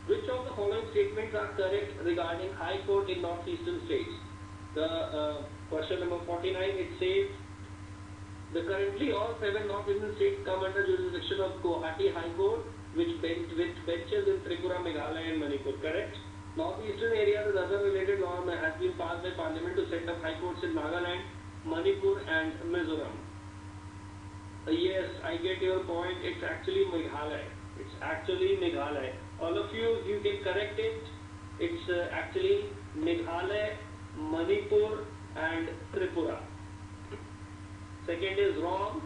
Which of the following statements are correct regarding High Court in northeastern states? The question number 49, it says, currently all 7 northeastern states come under jurisdiction of Guwahati High Court, which benches in Tripura, Meghalaya and Manipur, correct? Northeastern areas with other related law has been passed by Parliament to set up high courts in Nagaland, Manipur and Mizoram. Yes, I get your point. It's actually Meghalaya. It's actually Meghalaya. All of you can correct it. It's actually Meghalaya, Manipur and Tripura. Second is wrong.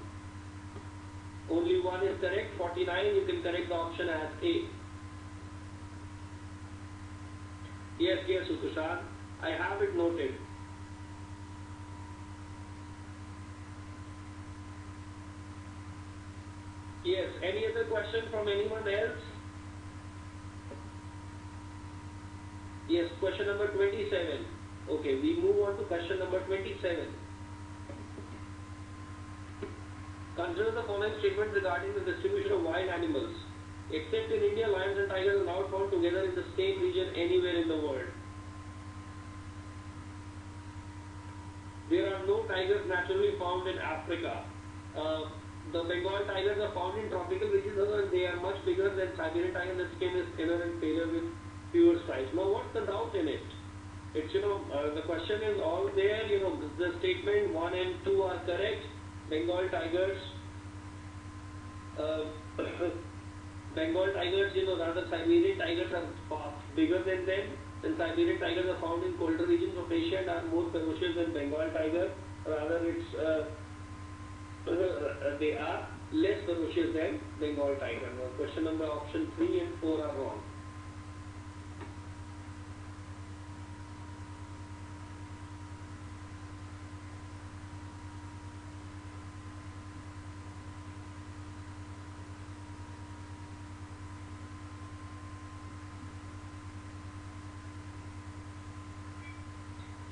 Only one is correct. 49, you can correct the option as A. Yes, Tushar. I have it noted. Yes, any other question from anyone else? Yes, question number 27. Okay, we move on to question number 27. Consider the following statement regarding the distribution of wild animals. Except in India, lions and tigers are not found together in the same region anywhere in the world. There are no tigers naturally found in Africa. The Bengal tigers are found in tropical regions, and they are much bigger than Siberian tiger. The skin is thinner and paler with fewer stripes. Now, what's the doubt in it? It's, the question is all there. The statement 1 and 2 are correct. Bengal tigers, rather Siberian tigers are far bigger than them. And Siberian tigers are found in colder regions of Asia and are more ferocious than Bengal tiger. Rather, they are less ferocious than Bengal tiger. Now, question number option 3 and 4 are wrong.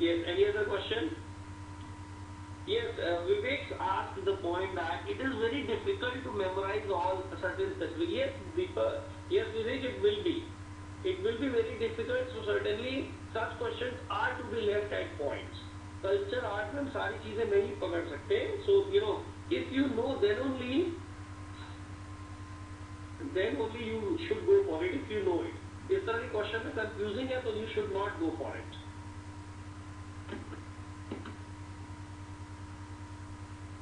Yes, any other question? Yes, Vivek asked the point that it is very difficult to memorize all certain specific. Yes, yes, Vivek, it will be. It will be very difficult. So certainly such questions are to be left at points. Culture art में हम सारी चीजें नहीं पकड़ सकते. So if you know, then only you should go for it if you know it. इस तरह के क्वेश्चन में कंफ्यूजिंग है तो you should not go for it.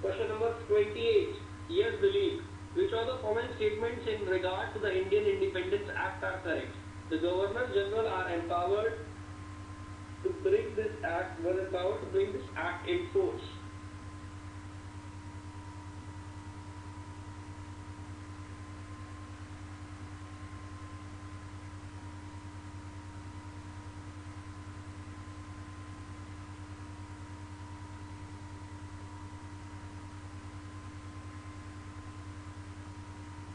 Question number 28. Yes, Dilip. Which of the following statements in regard to the Indian Independence Act are correct? The Governor General are empowered to bring this act, in force.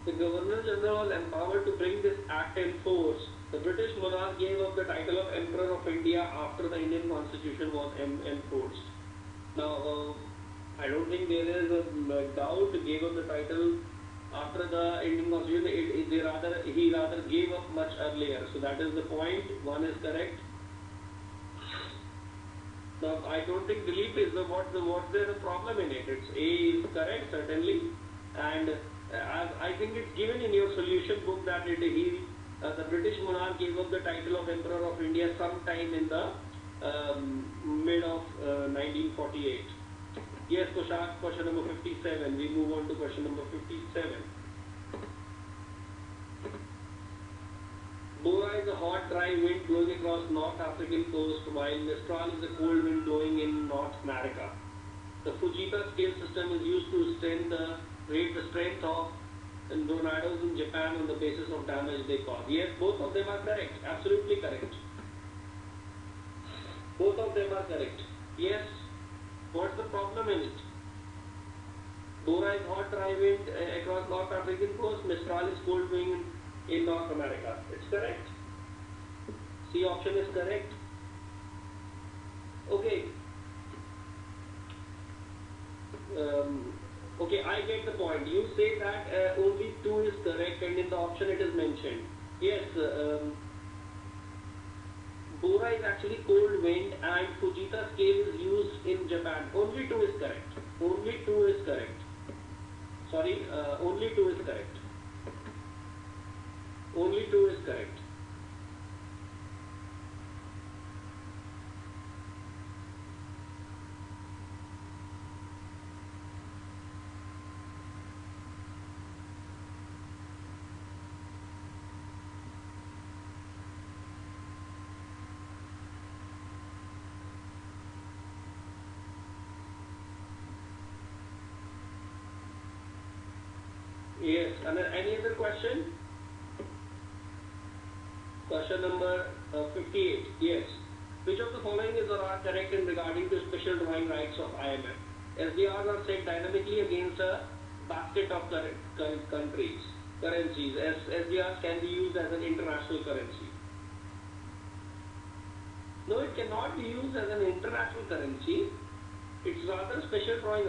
The Governor General was empowered to bring this act in force. The British monarch gave up the title of Emperor of India after the Indian Constitution was enforced. Now, I don't think there is a doubt. Gave up the title after the Indian Constitution. He rather gave up much earlier. So that is the point. One is correct. Now, I don't think Dilip is what's there a problem in it. It's A is correct certainly, and I think it's given in your solution book that the British monarch gave up the title of Emperor of India sometime in the mid of 1948. Yes, Koshak, question number 57. We move on to question number 57. Bora is a hot, dry wind blowing across North African coast, while Mistral is a cold wind blowing in North America. The Fujita scale system is used to rate the strength of tornadoes in Japan on the basis of damage they cause. Yes, both of them are correct. Absolutely correct. Both of them are correct. Yes. What's the problem in it? Bora is hot, dry wind across North African coast. Mistral is cold wind in North America. It's correct. C option is correct. Okay. Okay, I get the point. You say that only 2 is correct and in the option it is mentioned. Yes, Bora is actually cold wind and Fujita scale is used in Japan. Only 2 is correct. Only 2 is correct. Sorry, only 2 is correct. Only 2 is correct. Yes, and any other question? Question number 58. Yes. Which of the following is or are correct in regarding to special drawing rights of IMF? SDRs are set dynamically against a basket of currencies. SDRs can be used as an international currency. No, it cannot be used as an international currency. It's rather special drawing.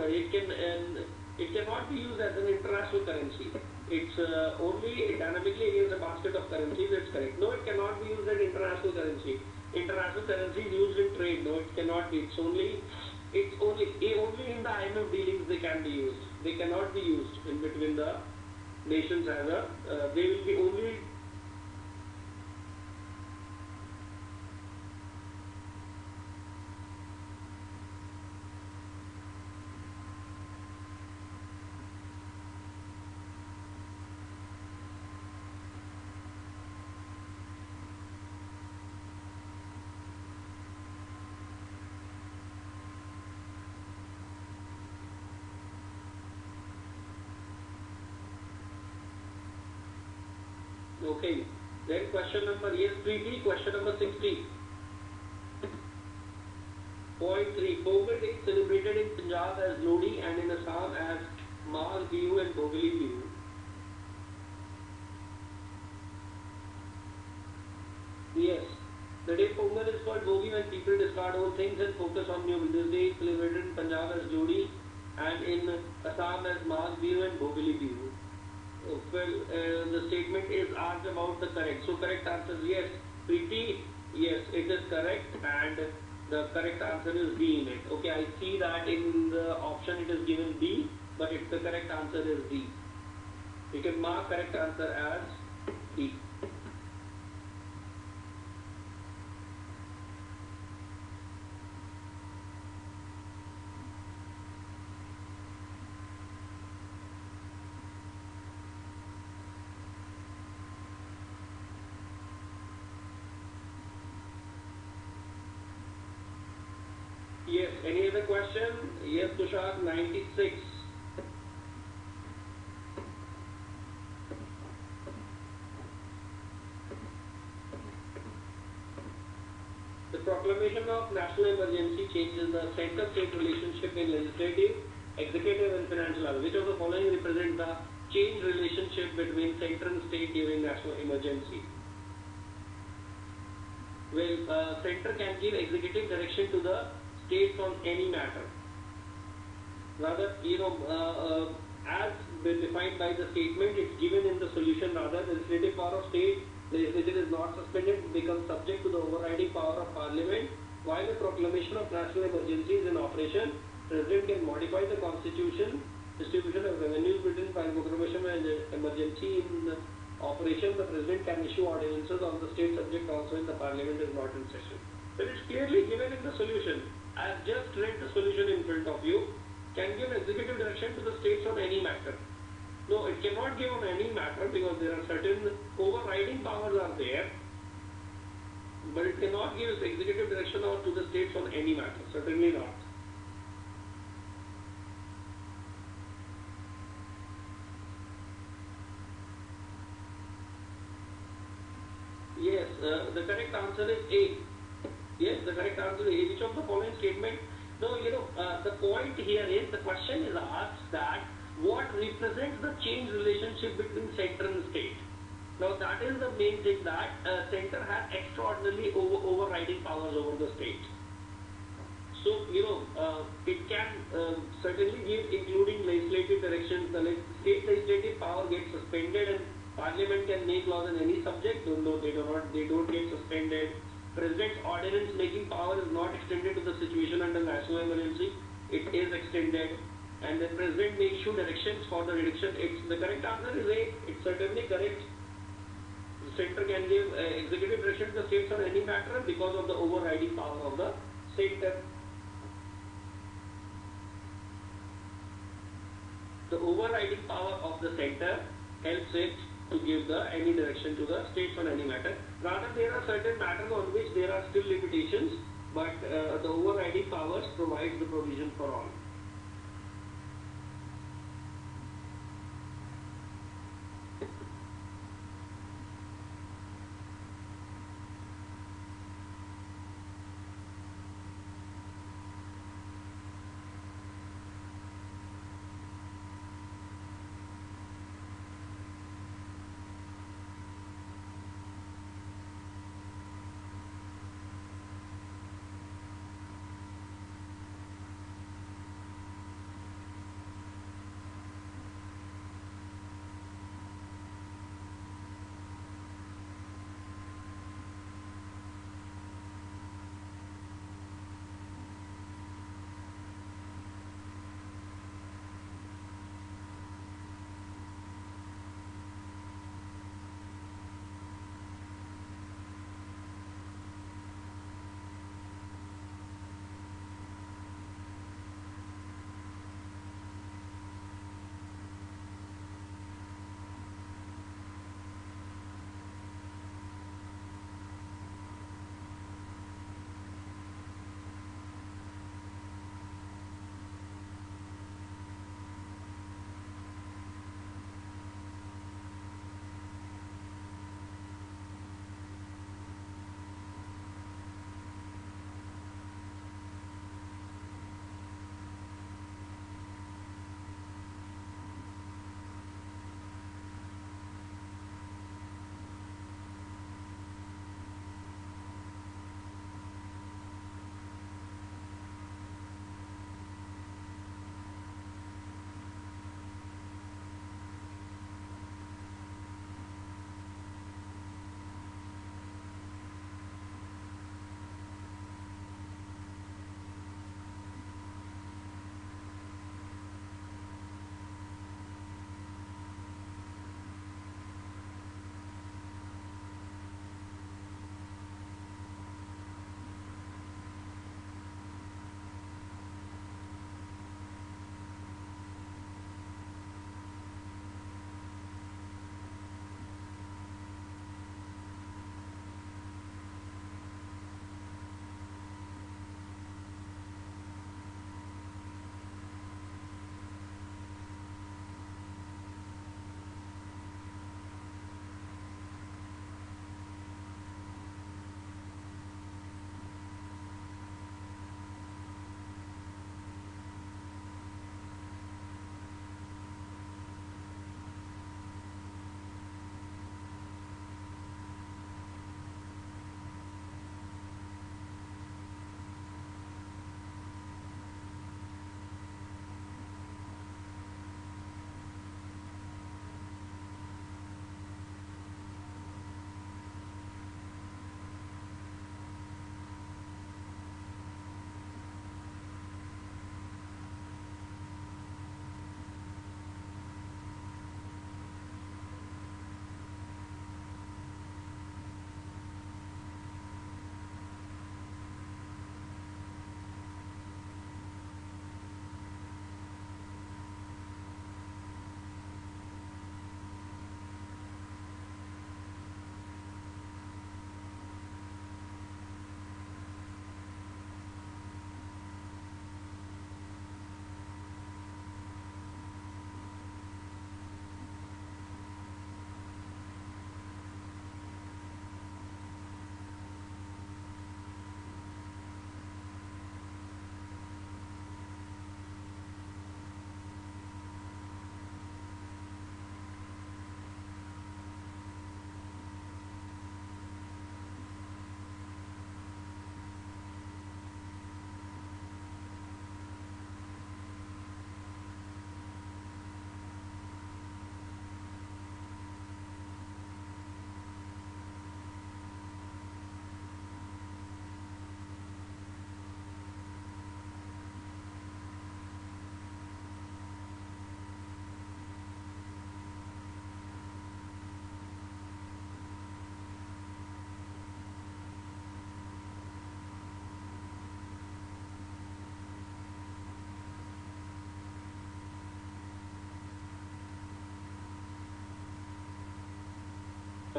It cannot be used as an international currency. It's only dynamically against a basket of currencies. It's correct. No, it cannot be used as international currency. International currency is used in trade. No, it cannot be. It's only in the IMF dealings they can be used. They cannot be used in between the nations as they will be only. Okay, then question number, yes, Preeti, question number 60. Point 3. Pongal is celebrated in Punjab as Lodi and in Assam as Magh Bihu and Bhogli Bihu. Yes, the day Pongal phenomenon is called bogey, when people discard old things and focus on new. This day is celebrated in Punjab as Jodi and in Assam as Magh Bihu and Bhogali Bihu. Well, the statement is asked about the correct. So correct answer is yes. Preeti, yes, it is correct, and the correct answer is D in it. Okay, I see that in the option it is given B, but the correct answer is D. You can mark correct answer as D. Yes, any other question? Yes, Tushar, 96. The proclamation of national emergency changes the center-state relationship in legislative, executive and financial law. Which of the following represent the changed relationship between center and state during national emergency? Well, center can give executive direction to the states on any matter. Rather, as defined by the statement, it's given in the solution. Rather, the legislative power of state legislature is not suspended, becomes subject to the overriding power of parliament. While the proclamation of national emergency is in operation, president can modify the constitution, distribution of revenues between proclamation and emergency in operation. The president can issue ordinances on the state subject also when the parliament is not in session. But it's clearly given in the solution. I have just read the solution in front of you. Can give executive direction to the states on any matter. No, it cannot give on any matter because there are certain overriding powers are there. But it cannot give executive direction or to the states on any matter. Certainly not. Yes, the correct answer is A. Yes, the correct answer is A. Which of the following statement? No, the point here is, the question is asked that what represents the change relationship between center and state. Now that is the main thing, that center has extraordinarily overriding powers over the state. So, it can certainly give, including legislative directions. The state legislative power gets suspended and parliament can make laws on any subject. No, they don't get suspended. President's ordinance making power is not extended to the situation under national emergency. It is extended. And the president may issue directions for the reduction. The correct answer is A. It's certainly correct. The center can give executive direction to the states on any matter because of the overriding power of the center. The overriding power of the center helps it to give any direction to the states on any matter. Rather, there are certain matters on which there are still limitations, but the overriding powers provides the provision for all.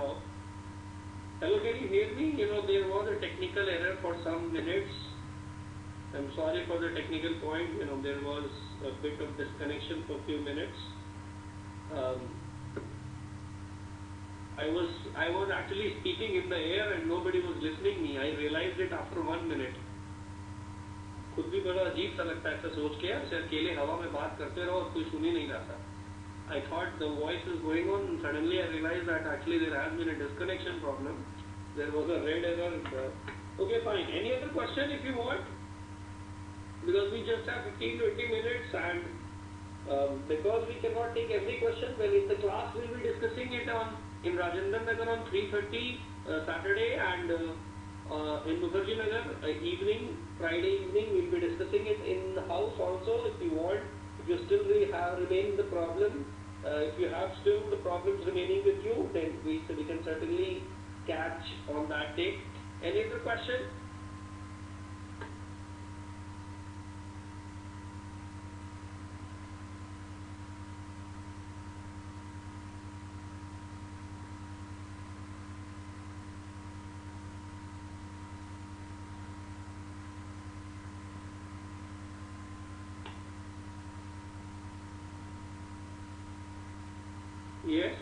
off. Hello, can you hear me? There was a technical error for some minutes. I'm sorry for the technical point. There was a bit of disconnection for a few minutes. I was actually speaking in the air and nobody was listening me. I realized it after 1 minute. खुद भी बड़ा अजीब सा लगता है ऐसा सोच के यार अकेले हवा में बात करते रहो और कोई सुन ही नहीं रहा था. I thought the voice is going on and suddenly I realized that actually there has been a disconnection problem. There was a red error. Okay, fine. Any other question if you want? Because we just have 15-20 minutes and because we cannot take every question, well in the class we will be discussing it in Rajendra Nagar on 3:30 Saturday and in Mukherjee Nagar Friday evening we'll be discussing it in the house also if you want. If you still remain the problem, if you have still the problems remaining with you, then we can certainly catch on that day. Any other question? Yes.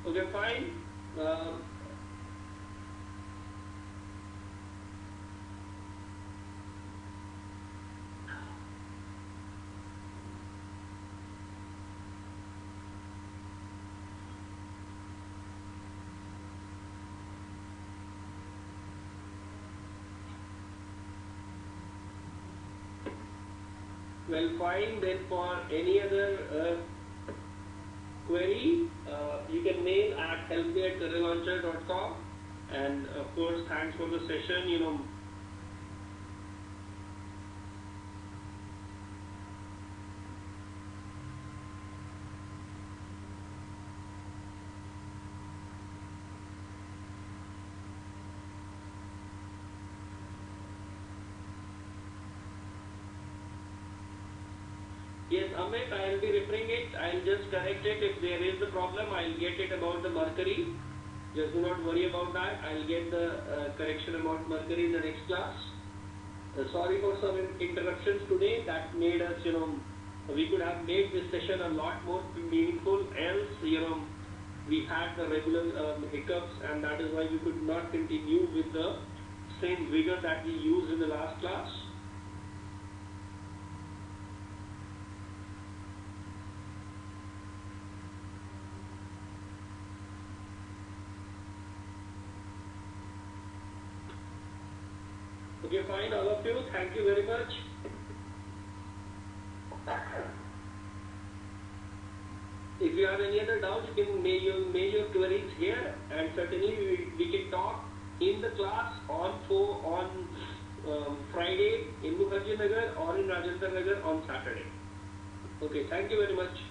Okay, fine. Well, fine. Then for any other query, you can mail at helpme@careerlauncher.com. And of course, thanks for the session. Yes, Amit, I'll be referring it. I'll just correct it. If there is the problem, I'll get it about the mercury. Just do not worry about that. I'll get the correction about mercury in the next class. Sorry for some interruptions today. That made us, we could have made this session a lot more meaningful. Else, we had the regular hiccups and that is why we could not continue with the same vigor that we used in the last class. Okay, fine, all of you. Thank you very much. If you have any other doubts, you can make your queries here, and certainly we can talk in the class on Friday in Mukherjee Nagar or in Rajendra Nagar on Saturday. Okay, thank you very much.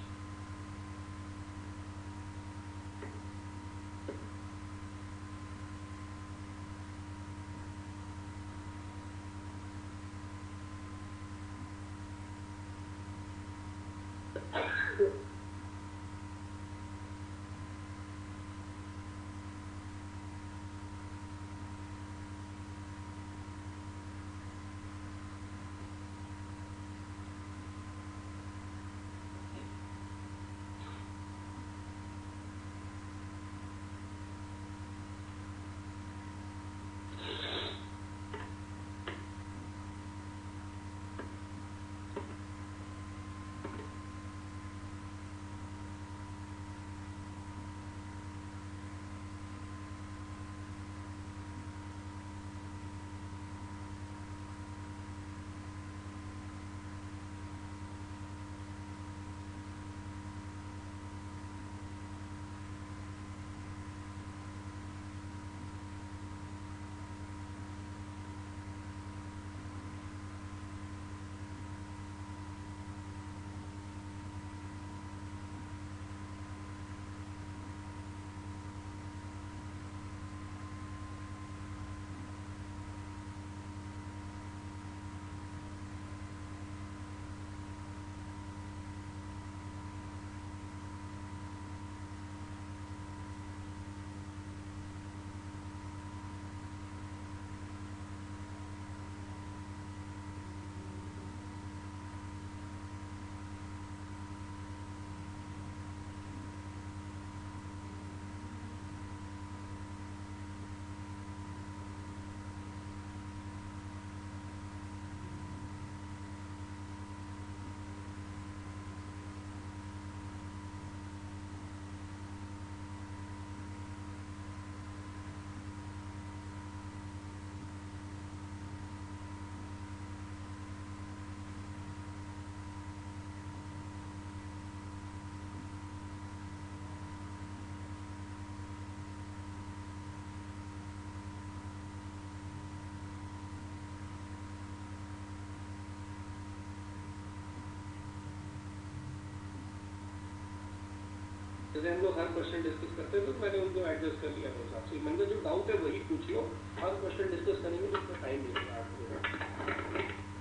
जैसे हम लोग हर question discuss करते हैं तो मैंने उनको adjust कर लिया मेरे हिसाब से, मैंने जो डाउट है वही पूछ लो, हर क्वेश्चन डिस्कस करेंगे तो उसमें टाइम मिलेगा आपको।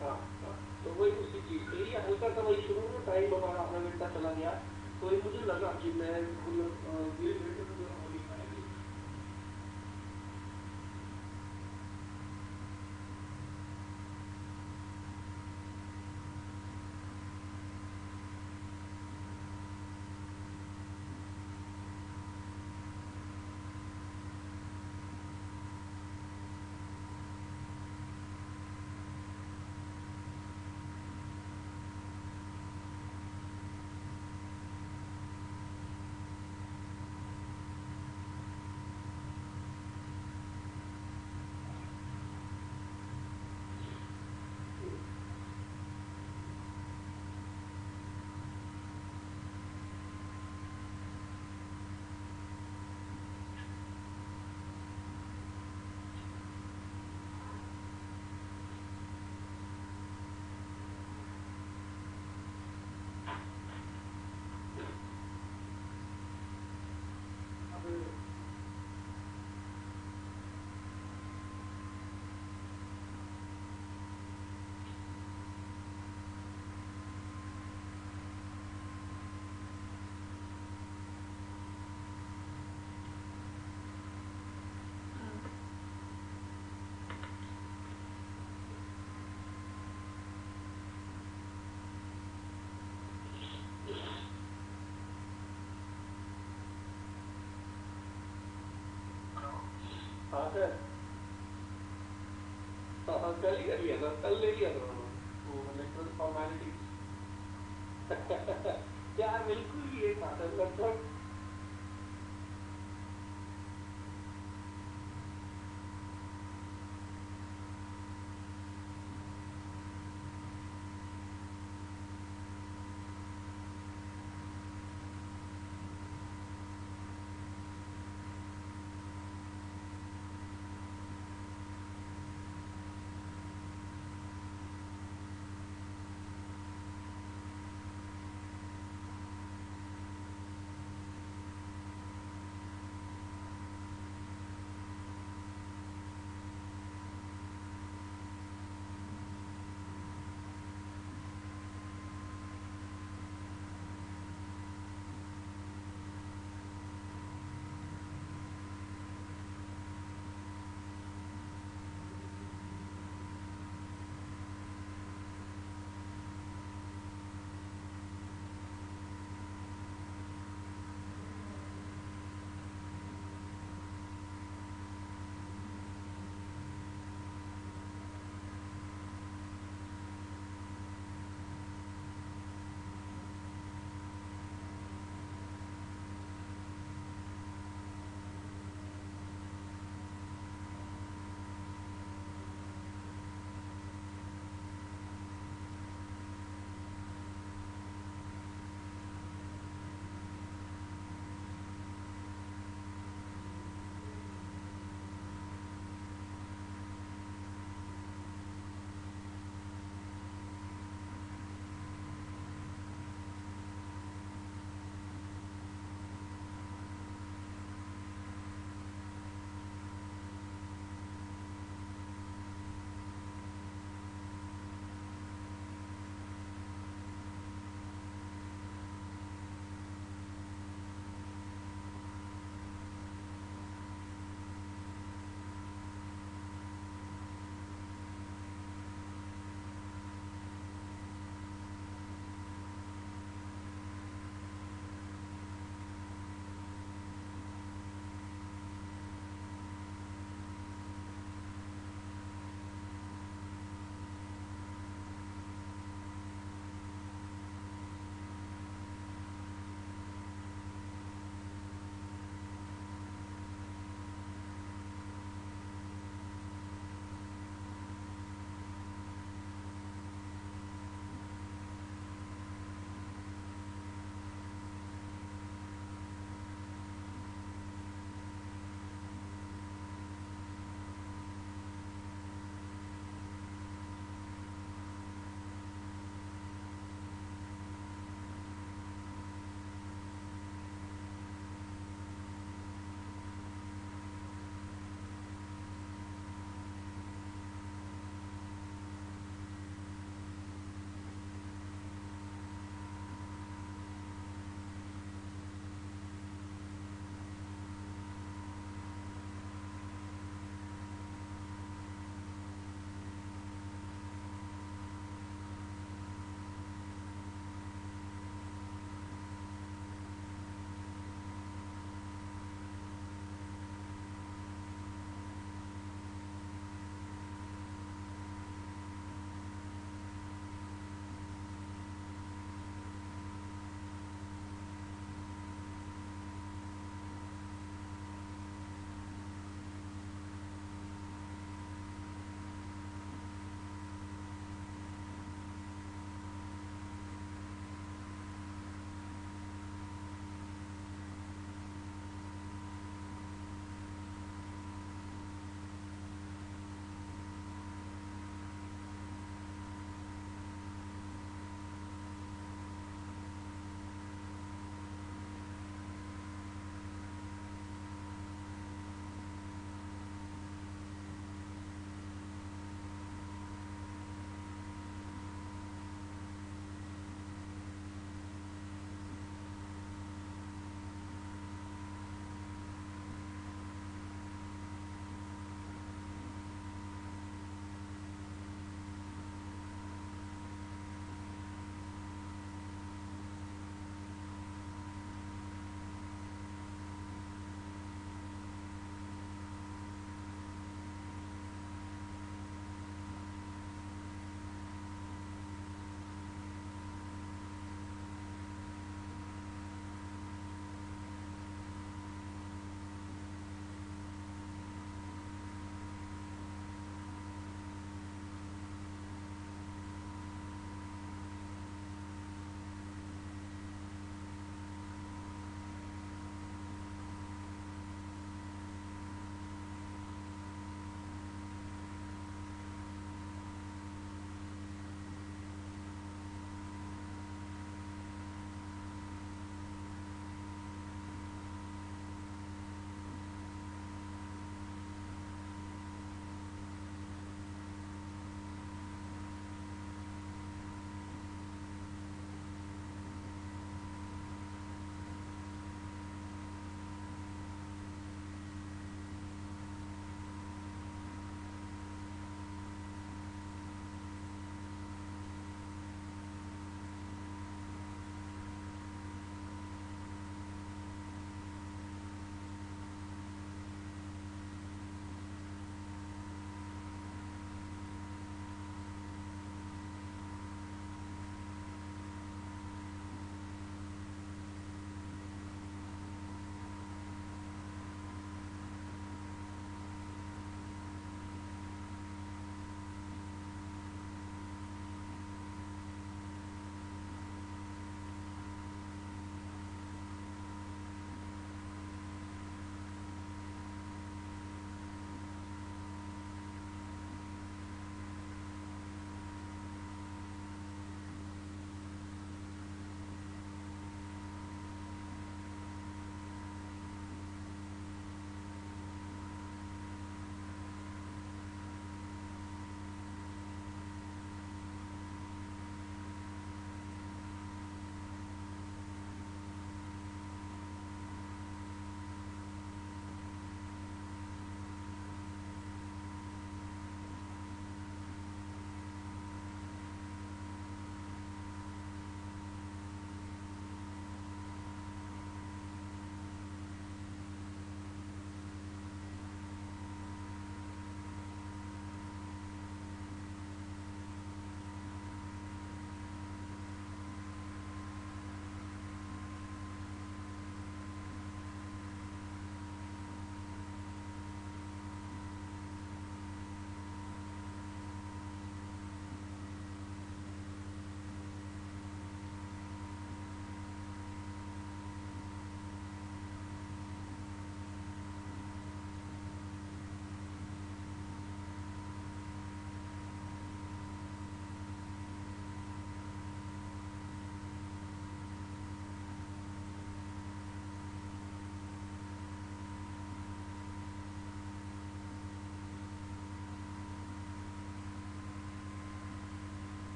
हाँ हाँ, तो वही उसी चीज़ के लिए हल्का सा वही शुरू में टाइम हमारा आधा घंटा चला गया, तो ये मुझे लगा कि मैं हाँ सर, हाँ कल ही कर लिया था, कल ले लिया था वो इलेक्ट्रल फॉर्मेलिटीज। यार बिल्कुल ये था लगभग